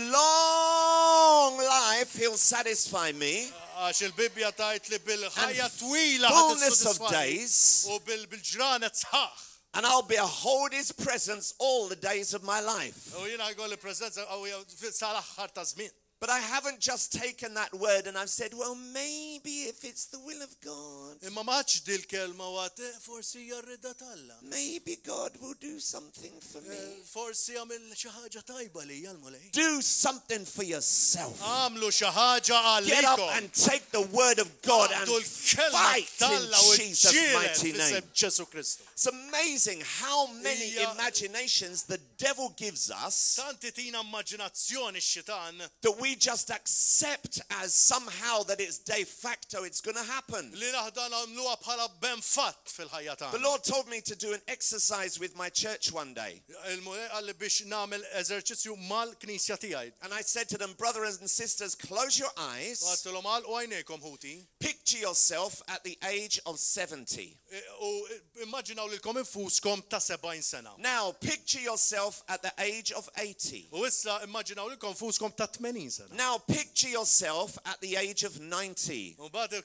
long life he'll satisfy me, Għax il-Bibja tajt li bil-ħajja and twila fullness of ħadd days, u bil-ġranet sħaħ. and I'll behold his presence all the days of my life. U jiena jgħolli preżenza sal-aħħar ta' żmien. But I haven't just taken that word and I've said, well, maybe if it's the will of God, Imma maċ dil-kelma għat, forsi jarrida talla. maybe God will do something for me. Forsi għamil xaħġa tajba li jgħalmulej. Do something for yourself. Għamlu xaħġa Get up għallikom. and take the word of God and Għaddu l-kelma fight in talla u Jesus' mighty ġielen name. f'isem Ġesu Kristu. It's amazing how many Hija- imaginations the devil gives us Tanti tina immaġinazzjoni x-xitan that we just accept as somehow that it's de facto, it's going to happen. li naħdan għamluha bħala ben fatt fil-ħajja The tagħna. Lord told me to do an exercise with my church one day. Il-mulej għalli biex nagħmel eżerċizzju mal-knisja tiegħi. And I said to them, brothers and sisters, close your eyes. Għattilhom għal u għajnejkom ħuti. Picture yourself at the age of 70. U immaġinaw lilkom infuskom ta' 70 sena. Now, picture yourself at the age of 80. U issa immaġinaw lilkom infuskom ta' 80 sena. sena. Now picture yourself at the age of 90. U mbagħad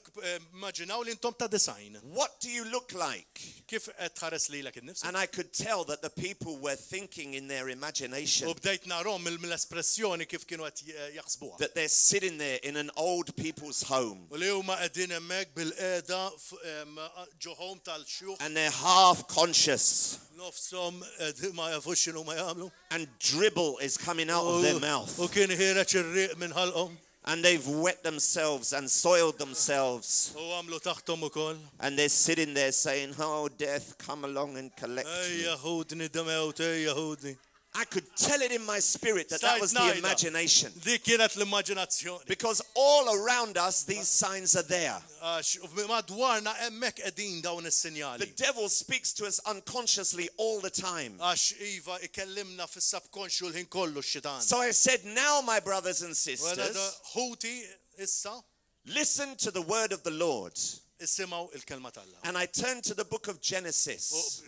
immaġinaw li intom ta' design. What do you look like? Kif qed tħares lilek innifsek? And I could tell that the people were thinking in their imagination U bdejt narhom mill-espressjoni kif kienu qed jaħsbuha. that they're sitting there in an old people's home U li huma qegħdin hemmhekk bil-qiegħda ġo home tal-xjuħ and they're half conscious nofshom ma jafux x'inhu ma jagħmlu. and dribble is coming out of their mouth. U kien ħireġ ir-riq minn ħalqhom And they've wet themselves and soiled themselves. u għamlu taħtom ukoll. And they're sitting there saying, oh, death, come along and collect me. Ejja ħudni demewt, ejja ħudni. I could tell it in my spirit that was the imagination. Dik kienet l-immaġinazzjoni. Because all around us, these signs are there. Għax madwarna hemmhekk qegħdin dawn The is-sinjali. devil speaks to us unconsciously all the time. Għax iva ikellimna fis-subconscious l-ħin kollu x-xitan. So I said, now, my brothers and Wara da sisters, ħuti issa listen to the word of the Lord. issimgħu il-kelma tal-Alla. And I turned to the book of Genesis,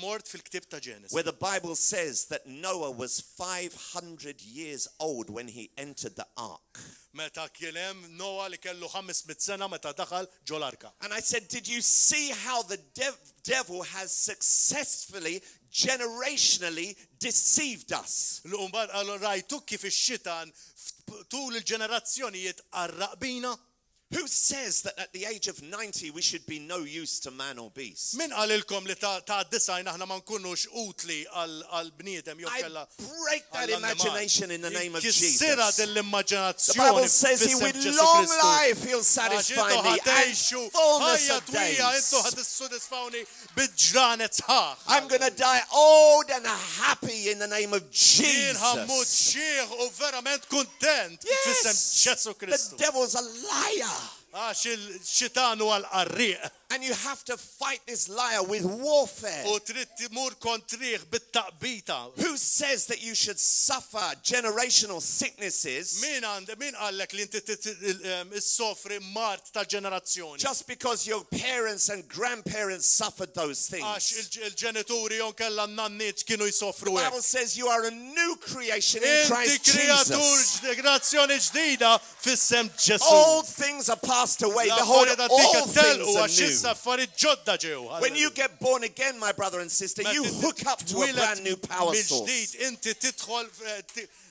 Mort fil-ktib ta' Ġenesis. where the Bible says that Noah was 500 years old when he entered the ark. Meta kien hemm Noa li kellu 500 sena meta daħal ġo l-arka. And I said, did you see how the devil has successfully, generationally deceived us? L-umbad għallu rajtu kif ix-xitan tul il-ġenerazzjonijiet qarraqbina. Who says that at the age of 90 we should be no use to man or beast? Min qalilkom li ta' design aħna ma nkunux utli għal bniedem jew I kella. break that imagination in the name of Kissira Jesus. The dell-immaġinazzjoni. Bible says he with long life he'll satisfy me and fullness of days. Intu ħatissodisfawni bid-ġranet sħaħ. I'm going to die old and happy in the name of Jien ħammut Jesus. xieħ u verament kontent fissem Ġesu The Kristu. devil's a liar. Għax il-xitan u għal-qarriq. And you have to fight this liar with warfare. U trid timur kontriħ bit-taqbita. Who says that you should suffer generational sicknesses Min għallek li inti is-sofri mart tal-ġenerazzjoni. just because your parents and grandparents suffered those things? Għax il-ġenituri jon kella n-nanniċ kienu jisofru The hekk. Bible says you are a new creation in Inti Christ kreatur Jesus. ġenerazzjoni ġdida fissem Ġesu. Old things are passed away. Behold, L-affarijiet all antika telqu things għax are new. issa affarijiet ġodda ġew. When you get born again, my brother and sister, you hook up to a brand new power source. Mill-ġdid inti tidħol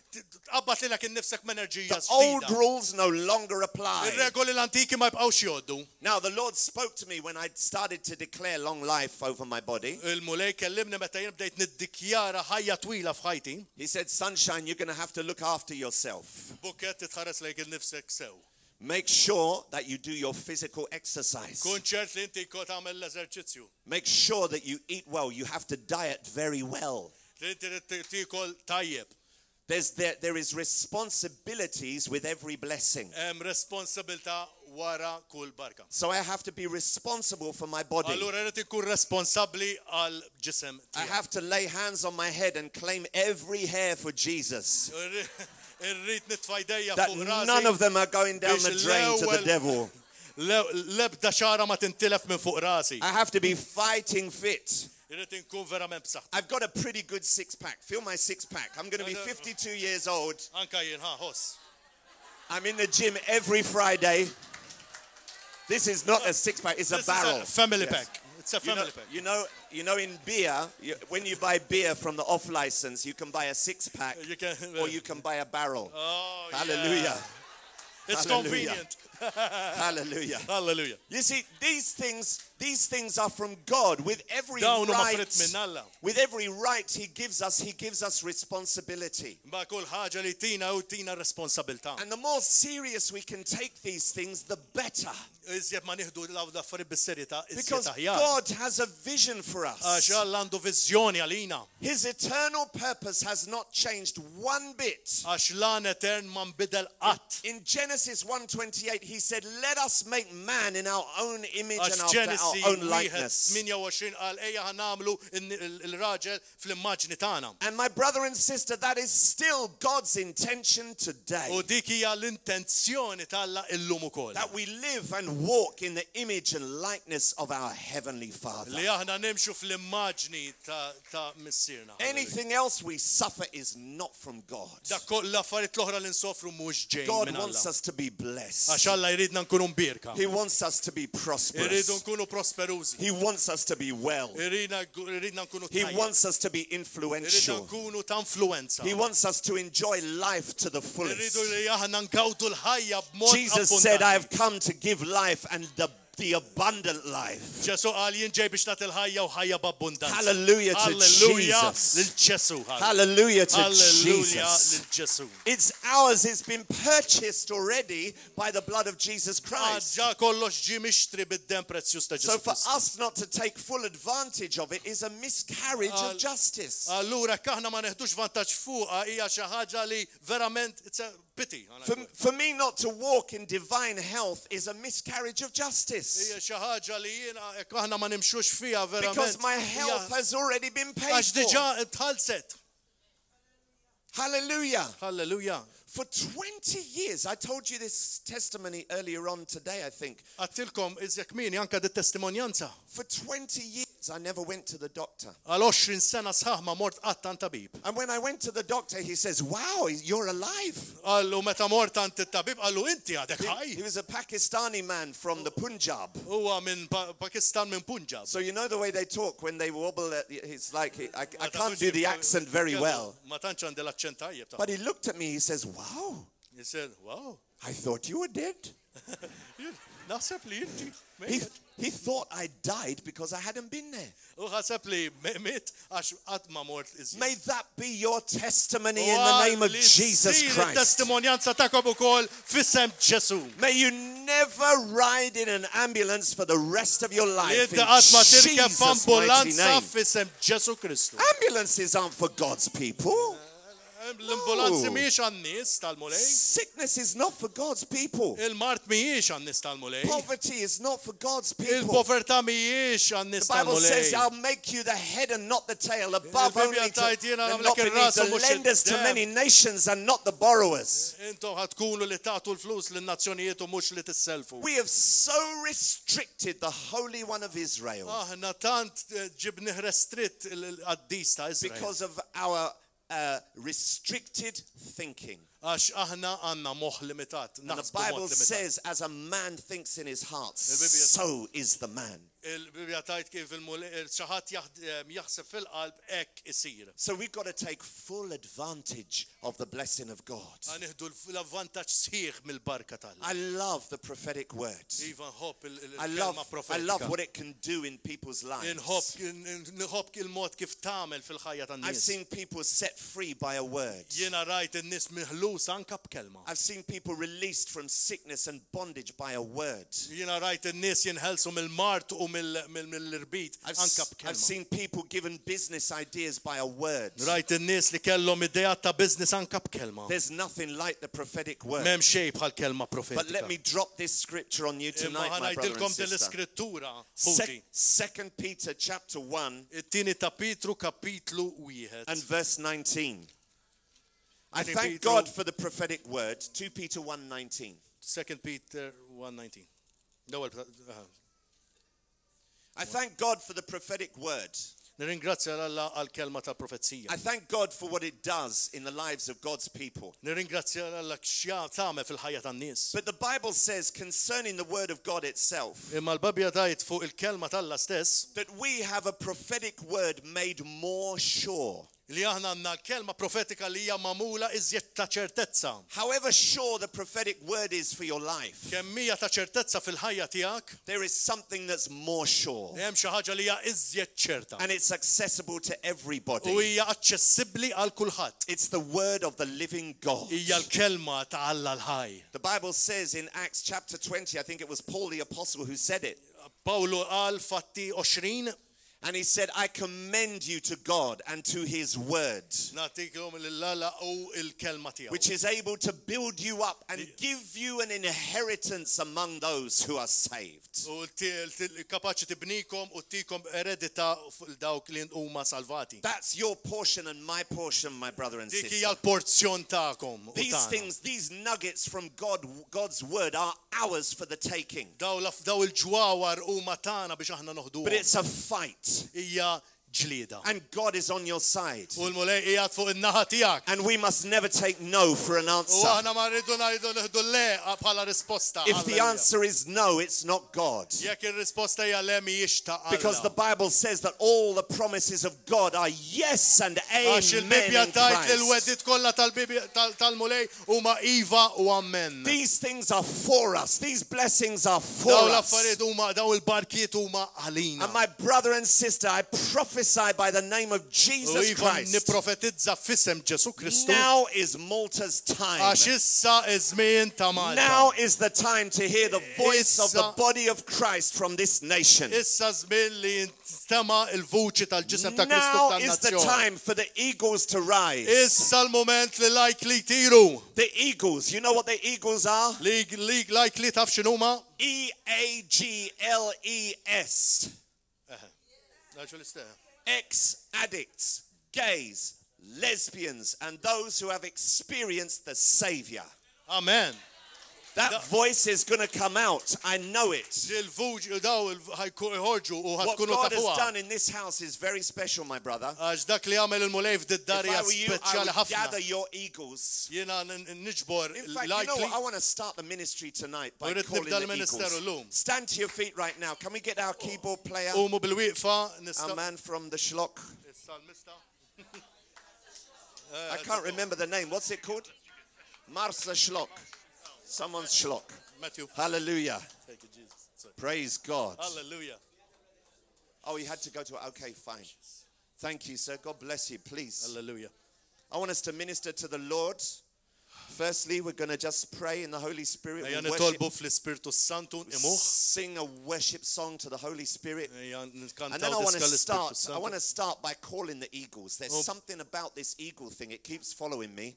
tqabbad lilek innifsek b'enerġija The old ġdida. rules no longer apply. Ir-regoli l-antiki ma jibqgħux jgħoddu. Now, the Lord spoke to me when I started to declare long life over my body. Il-mulej kellimni meta jien bdejt niddikjara ħajja twila f'ħajti. He said, Sunshine, you're going to have to look after yourself. Bukket titħares lejk innifsek sew. Make sure that you do your physical exercise. Kun ċert li inti jkun tagħmel l-eżerċizzju. Make sure that you eat well. You have to diet very well. Li inti tikol tajjeb. There is responsibilities with every blessing. Hemm responsabilità wara kull barka. So I have to be responsible for my body. Allura irid ikun responsabbli għal ġisem I tiegħek. have to lay hands on my head and claim every hair for Jesus. Irrid nitfajdejja That fuq rasi. none of them are going down the Biex drain to the l-ewwel- devil. Lebda xara ma tintilef minn fuq rasi. I have to be fighting fit. Irrid inkun verament b'saħħ. I've got a pretty good six-pack. Feel my six-pack. I'm going to be 52 years old. Anka jien ħoss. I'm in the gym every Friday. This is not a six-pack, it's a This barrel. is a family Yes. pack. It's a You know, family pack. you know in beer, when you buy beer from the off license, you can buy a six-pack You can, or you can buy a barrel. Oh, Hallelujah. yeah. It's Hallelujah. convenient. Hallelujah. Hallelujah. You see, these things are from God. With every Dawn huma right, fritt minn Alla. with every right He gives us responsibility. Ba kull ħaġa li tina u tina responsabilità. And the more serious we can take these things, the better. Iżjed ma nieħdu l-affarijiet bis-serjetà, iżjed Because aħjar. God has a vision for Għax us. Alla għandu viżjoni għalina. His eternal purpose has not changed one bit. Għax lan etern ma nbidel qatt. In Genesis 1:28, he said, let us make man in our own image and Għax after Ġenesi our own likeness. 28 qal ejja ħanamlu il-raġel fl-immaġni tagħna. And my brother and sister, that is still God's intention today. U dik hija l-intenzjoni tagħha illum ukoll. That we live and walk in the image and likeness of our Heavenly Father. Li aħna nimxu fl-immaġni ta' missierna. Anything else we suffer is not from God. Dak l-affarijiet l-oħra li nsofru mhux ġejjin God minn wants Alla. us to be blessed. Għax Alla jridna nkunu mbierka. He wants us to be Irridu prosperous. nkunu prosperużi. He wants us to be well. Irridna nkunu He tajjeb. wants us to be Irridna influential. nkunu ta' influenza. He wants us to enjoy life to the Irridu fullest. li aħna nkawtu l-ħajja b'mod Jesus said, I abbundanti. have come to give life and the abundant life. Ġesu qal jien ġej biex nagħti l-ħajja u ħajja b'abbundanza. Hallelujah to Alleluja Jesus. lil Ġesu. Hallelujah to Alleluja Jesus. lil Ġesu. It's ours. It's been purchased already by the blood of Jesus Christ. Ġa kollox ġie mixtri bid-dem prezzjuż ta' So Ġesu for Kristu. us not to take full advantage of it is a miscarriage of justice. Allura jekk aħna ma neħdux vantaġġ fuqha hija xi ħaġa li verament it's a pity. For me not to walk in divine health is a miscarriage of justice. Hija xi ħaġa li jiena jekk aħna ma nimxux fiha verament. Because my health has already been paid Għax for. diġà tħallset. Hallelujah. Halleluja. For 20 years, I told you this testimony earlier on today, I think. Għattilkom iżjek mini anka dit testimonjanza. For 20 years, I never went to the doctor. Għal 20 sena sħaħ ma mort qatt tant tabib. And when I went to the doctor, he says, wow, you're alive. Għallu meta mort tant it-tabib għallu inti għadek He ħaj. was a Pakistani man from the Punjab. Huwa minn Pakistan minn Punjab. So you know the way they talk when they wobble, it's like, I can't do the accent very well. Ma tantx għandi l-aċċent tajjeb. But he looked at me, he says, wow, He said, wow. I thought you were dead. Naħseb li inti. He thought I died because I hadn't been there. U ħaseb li mit għax qatt ma mort iżjed. May that be your testimony in the name of Jesus Christ. Testimonjanza tagħkom ukoll f'isem Ġesu. May you never ride in an ambulance for the rest of your Li life inti in qatt ma tirkeb Jesus' mighty f'ambulanza name. f'isem Ġesu Kristu. Ambulances aren't for God's people. L-ambulanzi No. mhijiex għan-nies tal-mulej. Sickness is not for God's people. Il-mart mhijiex għan-nies tal-mulej. Poverty is not for God's people. Il-povertà mhijiex għan-nies The Bible says, tal-mulej. I'll make you the head and not the tail, above Il-Bibja only to, tajt jiena and nagħmlek not beneath, ir-ras u the mhux lenders to id-dem. many nations and not the borrowers. Intom ħatkunu li tagħtu l-flus lin-nazzjonijiet u mhux li tisselfu. We have so restricted the Holy One of Israel Aħna tant ġibnih restritt il-qaddis ta' Iżrael. because of our restricted thinking. Għax aħna għandna moħħ limitat. And the naħsbu Bible mod limitat. says, as a man thinks in his heart, Il-Bibja- so is the man. Il-Bibja tajt kif xaħat jaħseb fil-qalb hekk isir. So we've got to take full advantage of the blessing of God. Għaniħdu l-avvantaġġ sħiħ mill-barka tal. I love the prophetic word. Iva nħobb I il-kelma love profetika. what it can do in people's lives. Nħobb il-mod kif tagħmel fil-ħajja I've tan-nies. seen people set free by a word. Jiena rajt in-nies miħlus anka b'kelma. I've seen people released from sickness and bondage by a word. Jiena rajt in-nies jinħelsu mill-mart u mill-irbit anka I've b'kelma. seen people given business ideas by a word. Rajt in-nies li kellhom idejat ta' business anka b'kelma. There's nothing like the prophetic word. M'hemm xejn bħal kelma But let profetika. me drop this scripture on you Imma tonight, my brother and ħanajdilkom din sister. l-iskrittura futi. 2 Peter chapter 1 It-tieni ta' Petru kapitlu 1. and verse 19. I Second thank Peter- God for the prophetic word. 2 Peter 1:19. 2 Peter 1:19. L-ewwel I thank God for the prophetic word. Nirringrazzja l-Alla għal-kelma ta' profezija. I thank God for what it does in the lives of God's people. Nirringrazzja l-Alla x'ja tagħmel fil-ħajja tan-nies. But the Bible says concerning the word of God itself Imma l-Babja tajt fuq il-kelma tal-Alla stess that we have a prophetic word made more sure. li aħna għandna l-kelma profetika li hija magħmula iżjed ta' ċertezza. However sure the prophetic word is for your life, Kemm hija ta' ċertezza fil-ħajja tiegħek, there is something that's more sure. hemm xi ħaġa li hija iżjed ċerta. And it's accessible to everybody. U hija aċċessibbli għal kulħadd. It's the word of the living God. Hija l-kelma ta' Alla l-ħaj. The Bible says in Acts chapter 20, I think it was Paul the apostle who said it. Pawlu qal fatti 20 And he said, I commend you to God and to his word, نعطيكم لله أو الكلمة تياو. which is able to build you up and give you an inheritance among those who are saved. kapaċi tibnikom u tikom eredita dawk li huma salvati. That's your portion and my portion, my brother and Dik sister. hija l-porzjon tagħkom u These tagħna. things, these nuggets from God's word are ours for the taking. Daw il-ġwawar huma tagħna biex aħna noħduhom. But it's a fight. Hija ġlieda. And God is on your side. U l-mulej qiegħed fuq in-naħa tiegħek. And we must never take no for an U answer. aħna ma rridu ngħidu neħdu le bħala risposta. If the Halleluja. answer is no, it's not God. Jekk ir-risposta hija le mhijiex ta' Alla. Because the Bible says that all the promises of God are yes and Għax amen il-Bibja in tajt li Christ. l-wedit kollha tal-mulej huma iva u amen. These things are for us. These blessings are for Daw us. l-affarijiet huma daw il-barkiet huma għalina. And my brother and sister, I prophesy by the name of U Jesus iva Christ. nipprofetizza f'isem Ġesu Kristu. Now is Malta's time. Għax issa iż-żmien ta' Malta. Now is the time to hear the voice of the Issa- body of Christ from this nation. Issa żmien li jinstema' il-vuċi tal-ġisem ta' Kristu Now is the tan-nazzjon. time for the eagles to rise. Issa l-moment li likely tiru. The eagles, you know what the eagles are? Li likely taf x'inhuma? EAGLES. Ex-addicts, gays, lesbians, and those who have experienced the Savior. Amen. That voice is going to come out. I know it. Il-vuċi daw ħajħorġu u What ħatkunu God has tafuha. done in this house is very special, my brother. Għax dak li għamel il-mulej If f'did-darja I were you, I speċjali would ħafna. gather your eagles. Jiena niġbor In fact, you know likely. what? I want to start the ministry tonight by Urid calling nibda the l-ministeru eagles. llum. Stand to your feet right now. Can we get our keyboard player? Umu bil-wieqfa Our nista' man from the Schlock. Is-salmista. I can't remember the name. What's it called? Marsa Schlock. Someone's Schlock. Matthew. Hallelujah. Thank you, Jesus. Sorry. Praise God. Hallelujah. Oh, he had to go to it. Okay, fine. Thank you, sir. God bless you. Please. Hallelujah. I want us to minister to the Lord. Firstly, we're going to just pray in the Holy Spirit. Ejja We'll worship, nitolbu fl-Ispirtu Santu imuh. sing a worship song to the Holy Spirit. Ejja And then nkantaw I want diska to l-Ispirtu start. Santu. by calling the eagles. There's something about this eagle thing. It keeps following me.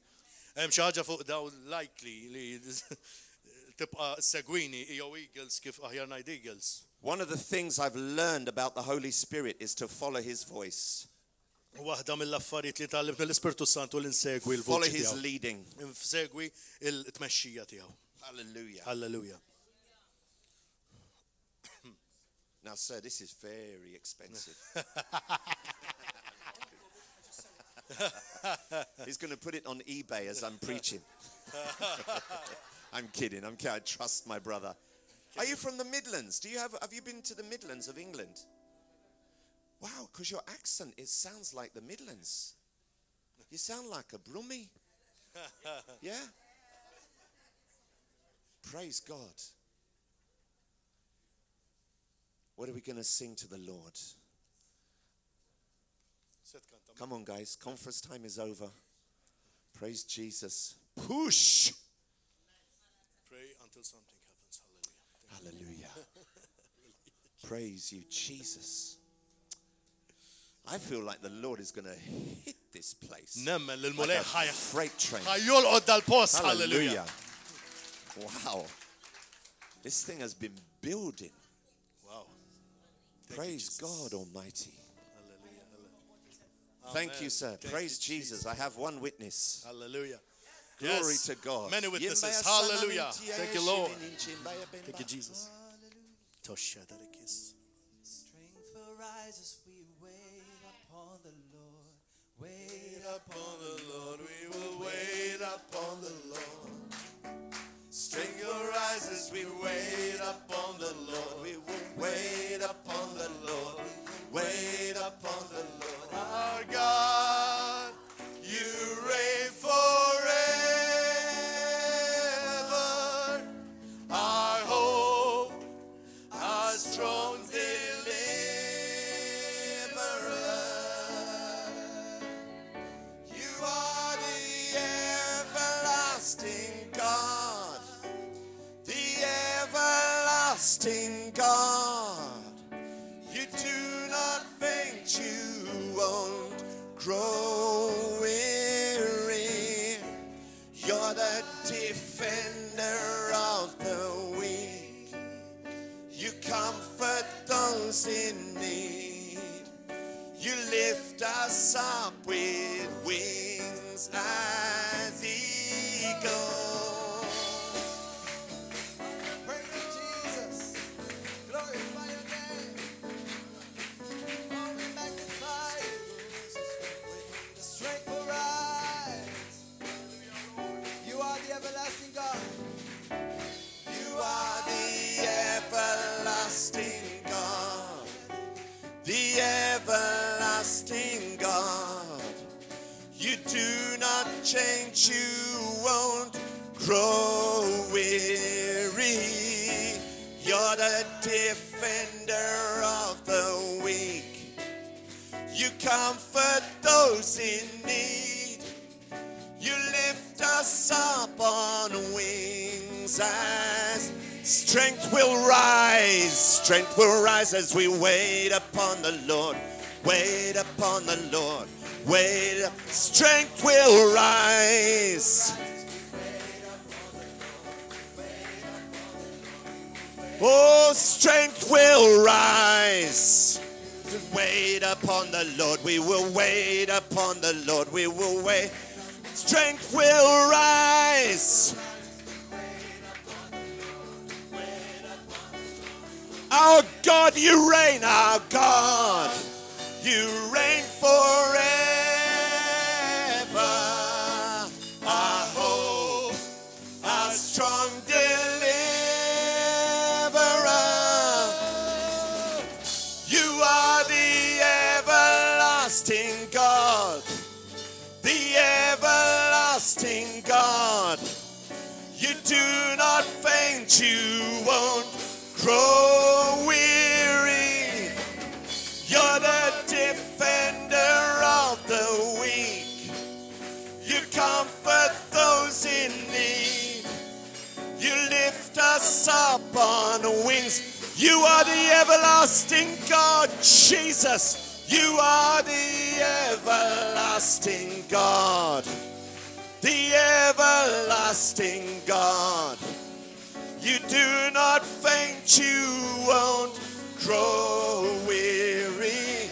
Hemm xi ħaġa fuq daw likely li tibqa' segwini jew eagles kif aħjar ngħid eagles. One of the things I've learned about the Holy Spirit is to follow his voice, Waħda mill-affarijiet li tallimt mill-Ispirtu Santu li nsegwi follow l-vuċi his tiegħu. leading. Nsegwi il-tmexxija tiegħu. Hallelujah. Hallelujah. Now, sir, this is very expensive. He's going to put it on eBay as I'm preaching. I'm kidding. I trust my brother. Are you from the Midlands? Have you been to the Midlands of England? Wow, because your accent, it sounds like the Midlands. You sound like a Brummie. Yeah? Praise God. What are we going to sing to the Lord? Come on, guys. Conference time is over. Praise Jesus. Push. Pray until something happens. Hallelujah. Hallelujah. Praise you, Jesus. I feel like the Lord is going to hit this place. Nemmen Like l-mulej a freight train. ħajjolqod dal-post. Hallelujah. Hallelujah. Wow. This thing has been building. Wow. Praise God Almighty. Hallelujah. Thank you, sir. Thank Praise you, Jesus. I have one witness. Hallelujah. Glory Yes. to God. Many witnesses. Hallelujah. Thank you, Lord. Thank you, Jesus. Toshadarekis. Strength arises, we wait upon the Lord. Wait Upon the Lord, we will wait upon the Lord. Strength arises, we wait upon the Lord. We will wait upon the Lord. Wait upon the Lord. Our God, you reign forever. Our hope, our strong deliverer. You are the everlasting God. The everlasting God. You do not fail. grow weary. You're the defender of the weak. You comfort those in need. You lift us up with wings as eagles. Praise Jesus. Glorify your name. Oh, we magnify you. Strength will rise. You are the everlasting God. You are the everlasting God. The everlasting God. You do not change, you won't grow weary. You're the defender of the weak. You comfort those in need. You lift us up on wings as strength will rise. Strength will rise as we wait upon the Lord. Wait upon the Lord. Wait. Strength will rise. Oh, strength will rise. Wait upon the Lord. We will wait upon the Lord. We will wait. Strength will rise. Our God, you reign. Our God, you reign forever. Our hope, our strong deliverer. You are the everlasting God. The everlasting God. You do not faint, you won't grow weary. You're the defender of the weak. You comfort those in need. You lift us up on wings. You are the everlasting God, Jesus. You are the everlasting God. The everlasting God. You do not faint, you won't grow weary.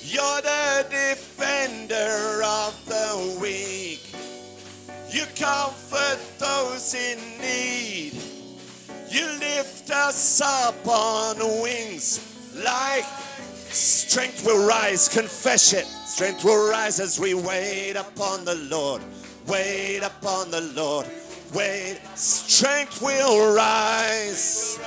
You're the defender of the weak. You comfort those in need. You lift us up on wings like strength will rise. Confess it. Strength will rise as we wait upon the Lord. Wait upon the Lord. Wait. Strength will rise.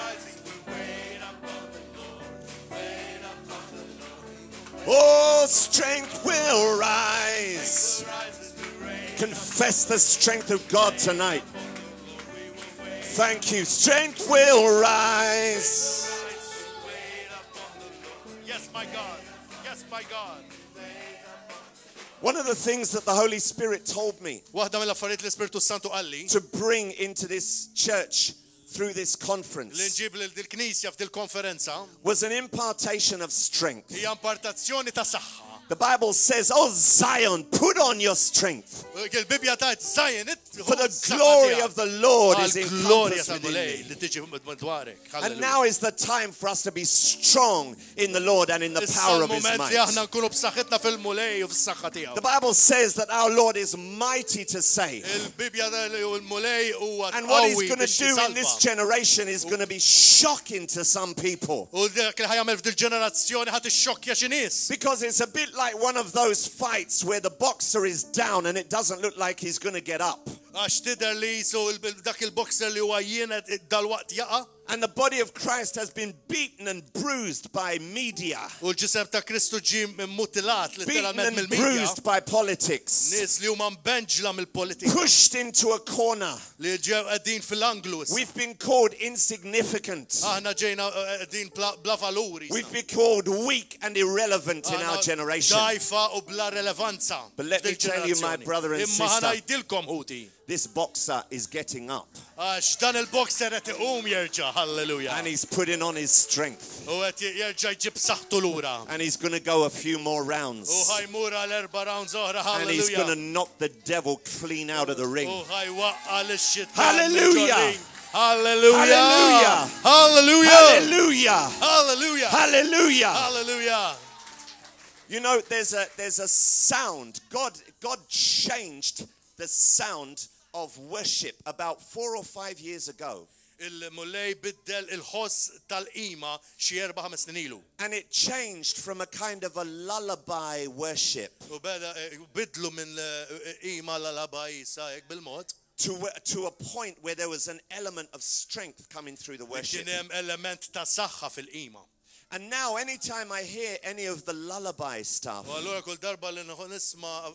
Oh, strength will rise. Confess the strength of God tonight. Thank you. Strength will rise. Yes, my God. Yes, my God. One of the things that the Holy Spirit told me Waħda mill-affarijiet l-Ispiritu Santu qalli to bring into this church through this li conference nġib lil dil-Knisja f'dil konferenza was an impartation of strength. hija impartazzjoni ta' saħħa. The Bible says, oh Zion, put on your strength. Il-Bibja tajt Zion, For the glory of the Lord is glorja encompassed ta' within Mulej me. li tiġi madwarek. And now is the time for us to be strong in the Lord and in the power of His Moment li aħna might. nkunu b'saħħitna fil-Mulej u fis-saħħa tiegħu. The Bible says that our Lord is mighty to save. Il-Bibja il-Mulej huwa And what He's qawwi going to biex do in this jisalva. generation is going to be shocking to some people. U dak li ħajamel f'dil ġenerazzjoni ħadd ixxokkja xi nies. Because it's a bit like one of those fights where the boxer is down and it doesn't look like he's going to get up. Għax tidher li dak il-boxer li huwa jiena dal-waqt jaqa' And the body of Christ has been beaten and bruised by media, u l-ġisem ta' Kristu ġie mutilat beaten literalment and mill-medja. bruised by politics, Nies li huma mbenġla mill-politika pushed into a corner. li ġew qegħdin fil-anglu issa. We've been called insignificant. Aħna ġejna qegħdin bla valuri. We've been called weak and irrelevant in our generation. Dajfa u bla relevanza. But let me tell you, my brother and Imma ħana sister, jdilkom ħuti this boxer is getting up Għax dan il-boxer qed iqum jerġa', halleluja. and he's putting on his strength. U qed jerġa' jġib saħħtu lura. And he's going to go a few more rounds. U ħajmur għal 4 rounds oħra, And he's going to halleluja. knock the devil clean out of the ring. U ħajwaqqa l-xittan. Hallelujah. Hallelujah. Hallelujah. Hallelujah. Hallelujah. Hallelujah. Hallelujah. Hallelujah. You know, there's a sound. God changed the sound of worship about 4 or 5 years ago. Il-Mullej biddel il-ħoss tal-qima xi 4-5 snin ilu. And it changed from a kind of a lullaby worship U beda bidlu minn qima l-labaj sa hekk bil-mod. to a point where there was an element of strength coming through the worship. Kien hemm element ta' saħħa fil-qima. And now anytime I hear any of the lullaby stuff, U allura kull darba li nisma'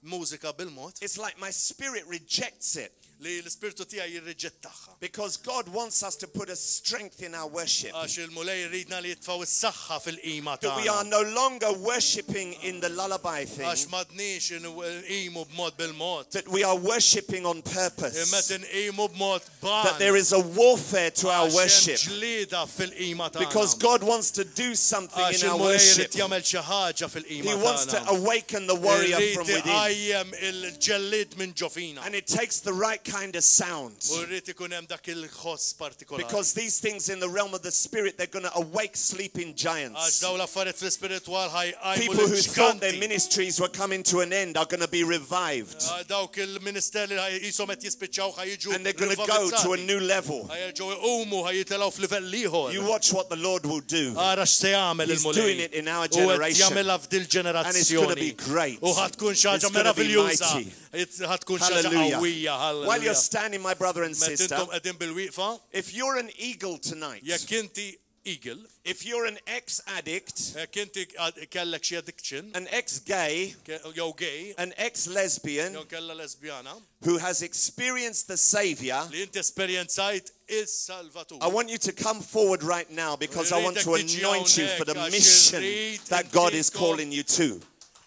mużika bil-mod it's like my spirit rejects it li l-ispirtu tiegħi jirriġettaha. because God wants us to put a strength in our worship. Għax il-mulej jridna li jitfgħu is-saħħa fil-qima That we are tagħna. no longer worshiping in the lullaby Għax thing, m'għadniex inqimu b'mod bil-mod. that we are worshiping on purpose. Imma inqimu b'mod That ban. there is a warfare to our Għax hemm worship ġlieda fil-qima tagħna. because God wants to do something Għax in our il-mulej worship. jrid jagħmel xi ħaġa fil-qima He wants to tagħna. awaken the warrior from Irrid within. iqajjem il-ġellid minn ġofina. And it takes the right kind of sound. U rrid ikun hemm dak il-ħoss partikolari. Because these things in the realm of the spirit, they're going to awake sleeping Għax giants. daw l-affarijiet fl-ispiritwal ħajqajmu People who thought their l-ġganti. ministries were coming to an end are going to be revived. Dawk il-ministeri jisom qed jispiċċaw ħajġu And they're going to go to a new level. ħajġu iqumu ħajjitilgħu f'livell ieħor. You watch what the Lord will do. Ara x'se jagħmel He's il-mulej. doing it in our U qed generation. jagħmilha f'dil And it's going to be ġenerazzjoni. great. U ħatkun xi It's ħaġa gonna be meraviljuża. mighty. Ħatkun xi ħaġa Hallelujah. qawwija. While you're Hallelujah. standing, my brother and Meta sister, intom qegħdin bil-wieqfa, if you're an eagle tonight, jekk inti eagle, if you're an ex-addict, jekk inti kellek xi addiction, an ex-gay, jew gay, an ex-lesbian jew kellha lesbjana, who has experienced the Savior, li inti esperjenzajt is-Salvatur. I want you to come forward right now because I want to Rridek tiġi anoint you for the hawnhekk għax mission irrid that God is intikom- calling you to.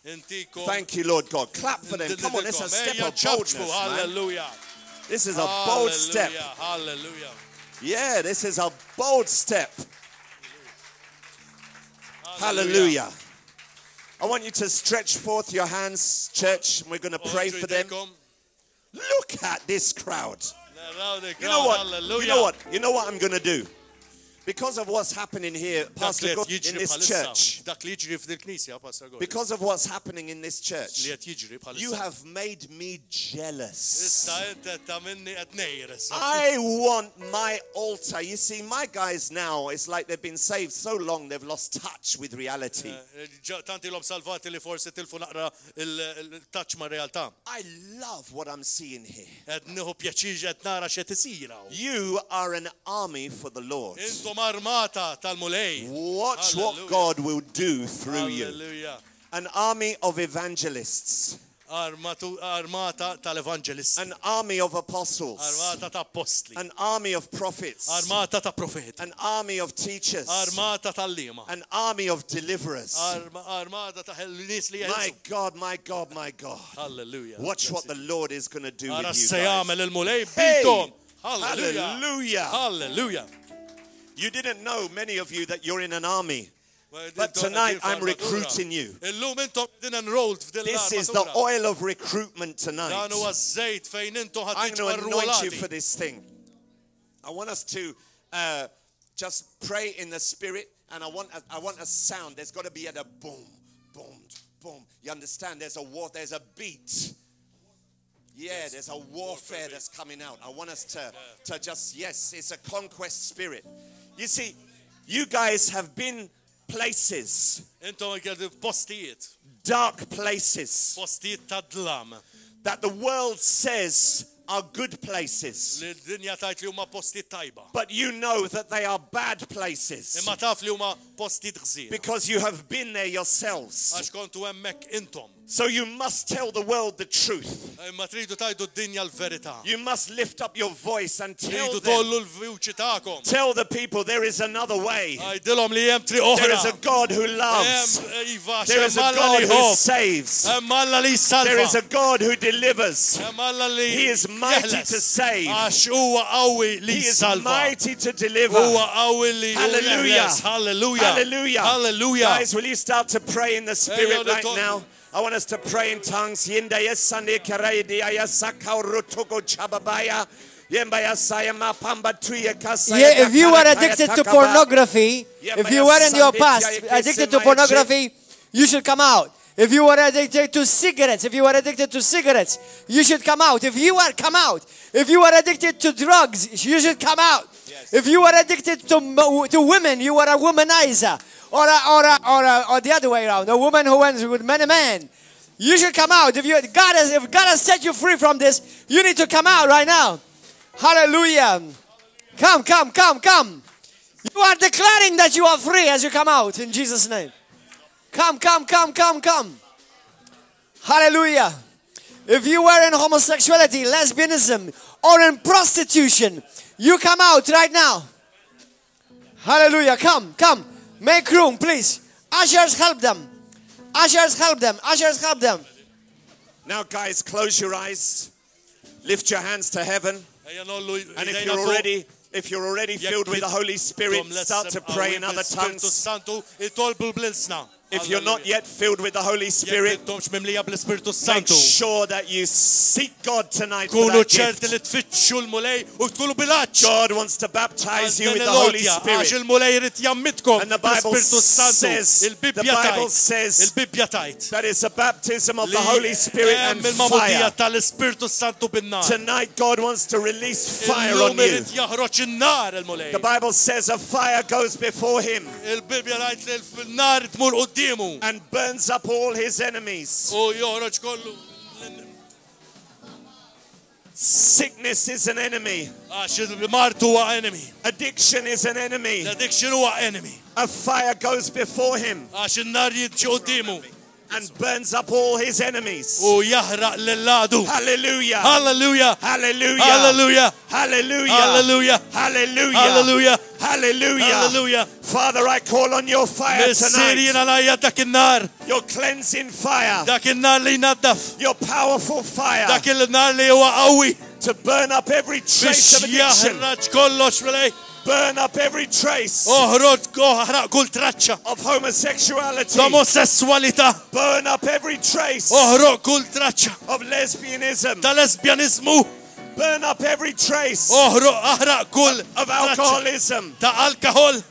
Intikom Thank you, Lord God. Clap for them. Come on, it's a step Ejja of ċabċbu, boldness, man. Hallelujah. This is a bold step. Hallelujah. Yeah, this is a bold step. Hallelujah. I want you to stretch forth your hands, church, and we're going to pray for them. Look at this crowd. You know what? You know what? You know what I'm going to do? Because of what's happening here, Pastor God, in this church, Dak li jiġri f'dil-Knisja, Pastor God. because of what's happening in this Li church, qed jiġri bħalissa. you have made me jealous. Issa inti ta' minni qed ngħires. I want my altar. You see, my guys now, it's like they've been saved so long they've lost touch with reality. Tanti l-om salvati li forsi tilfu naqra il-touch ma' realtà. I love what I'm seeing here. Qed nieħu pjaċir qed nara x'qed isir hawn. You are an army for the Lord. Intom armata tal-mulej. Watch what Hallelujah. God will do through you. Hallelujah. An army of evangelists, Armata tal-evangelisti. an army of apostles, Armata ta' apostli. an army of prophets, Armata ta' profeti. an army of teachers, Armata tal-lima. an army of deliverers. Armata ta' nies li My jgħidu. God, my God, my God. Hallelujah. Watch what the Lord is going to do Ara with you se guys. jagħmel il-mulej Hey! bilkom. Hallelujah. Hallelujah. Hallelujah. You didn't know, many of you, that you're in an army. But tonight I'm recruiting you. Illum intom din enrolled f'din This is the l-armatura. oil of recruitment Dan tonight. huwa żejt fejn intom ħad I'm tiġu going to anoint you for arruolati. this thing. I want us to just pray in the spirit, and I want a sound. There's got to be a boom, boom, boom. You understand? There's a war. There's a beat. Yeah, there's a warfare that's coming out. I want us to just, yes, it's a conquest spirit. You see, you guys have been places, Intom kellu postijiet. dark places, Postijiet ta' dlam. that the world says are good places. Li d-dinja tajt li huma postijiet tajba. But you know that they are bad places Imma taf li huma postijiet ħżien. because you have been there yourselves. Għax kontu hemmhekk intom. So you must tell the world the truth. Imma tridu tajdu d-dinja l-verità. You must lift up your voice and tell Tridu them. tollu l-vuċi tagħkom. Tell the people there is another way. Għajdilhom li hemm triq There oħra. is a God who loves. Hemm iva There is a x'hemm Alla God li who jħobb. saves. Hemm Alla li jsalva. There is a God who delivers. Hemm Alla li He is mighty jeħles. to save. Għax huwa qawwi li He is jsalva. mighty to deliver. Huwa qawwi li Hallelujah. jeħles. Hallelujah. Hallelujah. Hallelujah. Guys, will you start to pray in the Spirit Hey, right now? I want us to pray in tongues. Yenda yesande karaidi ayasaka rotoko chababaya. Yemba yasaya mapamba tuye kasaya. Yeah, if you were addicted to pornography, if you were in your past addicted to pornography, you should come out. If you were addicted to cigarettes, you should come out. If you were addicted to drugs, you should come out. If you were addicted to women, you were a womanizer, or the other way around, a woman who went with many men. You should come out. If God has set you free from this, you need to come out right now. Hallelujah. Come. You are declaring that you are free as you come out in Jesus' name. Come. Hallelujah. If you were in homosexuality, lesbianism, or in prostitution, you come out right now. Hallelujah. Come. Make room, please. Ushers, help them. Now, guys, close your eyes. Lift your hands to heaven. And if you're already filled with the Holy Spirit, start to pray in other tongues. If you're not yet filled with the Holy Spirit, make sure that you seek God tonight for that gift. God wants to baptize you with the Holy Spirit. And the Bible says that it's a baptism of the Holy Spirit and fire. Tonight God wants to release fire on you. The Bible says a fire goes before him and burns up all his enemies. Sickness is an enemy. Addiction is an enemy. A fire goes before him and burns up all his enemies. Hallelujah. Hallelujah. Hallelujah. Hallelujah. Hallelujah. Hallelujah. Hallelujah. Hallelujah. Father, I call on your fire tonight. dak in-nar. Your cleansing fire. Dak in-nar li jnaddaf. Your powerful fire. Dak il-nar li huwa qawwi. To burn up every trace of Biex addiction. jaħraġ kollox milej. Burn up every trace Oħraq kull traċċa. of homosexuality. Omosessualità. Burn up every trace Oħroq kull traċċa. of lesbianism. Ta' lesbjanizmu. Burn up every trace Aħraq kull of traċċa alcoholism. ta' alkohol.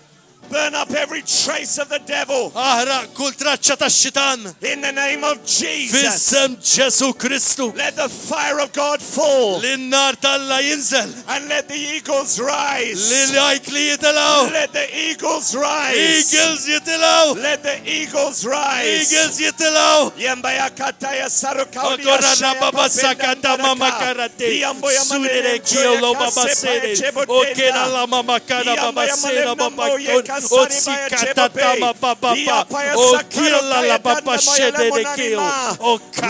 Burn up every trace of the devil. Aħraq kull traċċa ta' xitan. In the name of Jesus. Fis-sem Ġesu Kristu. Let the fire of God fall. Lin-nar talla jinżel. And let the eagles rise. Lil-ajkli jitilgħu. Let the eagles rise. Eagles jitilgħu. Let the eagles rise. Eagles jitilgħu. Yembaya kataya sarukaudi Okorana baba sakata mama karate. Surere kio lo baba sere. Okena la mama kana baba sere baba kon. Otsikata tama baba ba. Okila la baba shede de kio.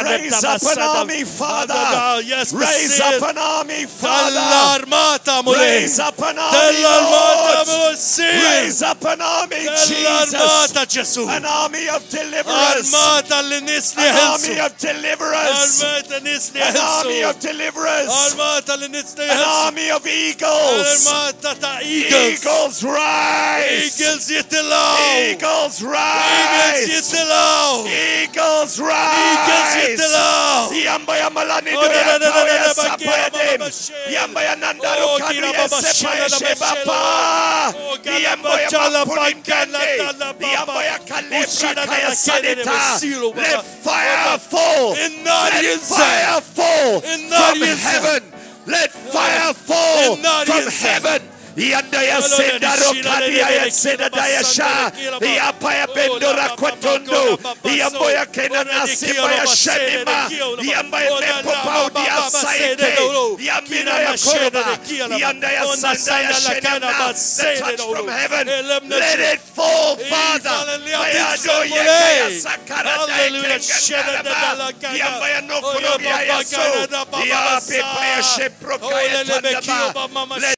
Raise up an army, Father. Yes, Raise up an army, Father. Dall'armata mole. Raise up an army, Dall'armata Lord. mole. Raise up an army, Jesus. Dall'armata Gesù. An army of deliverers. Armata l-nis li An army ħelsu. of deliverers. Armata nis li An army ħelsu. of deliverers. Armata l-nis li An ħelsu. army of eagles. Armata ta' eagles. Eagles rise. Eagles jitilaw. Eagles Eagles rise. jitilaw. Eagles Eagles rise. jitilaw. Yamba yamalani Oh, doya da, da, da, tawaya da, da, sapayadim. Baba Bashe. Yamba yanandaru Oh, kanu Kira Baba yesepaya Shela, Baba shebapa. Oh, Yamba Galaba Chala yamapulim Bankala kende. Tala Baba. Yamba yakalebra Ushira kaya Dala Kene sanita. Vesilo, Baba. Let fire fall. Innar Let jinżel. fire fall Innar from jinżel. heaven. Let fire fall Innar from jinżel. heaven. Yanda ya senda rokadia ya senda dayasha. Yapa ya bendora kwatondo. Yambo ya kena nasiba ya shenima. Yamba ya nepo paudi ya saite. Yambina ya koroba. Yanda ya sanda ya shenina. The touch from heaven. Let it fall, Father. Mayado ya sakara daya kengangaraba. Yamba ya nokorobi ya yaso. Ya pepa ya sheproka ya tandaba. Let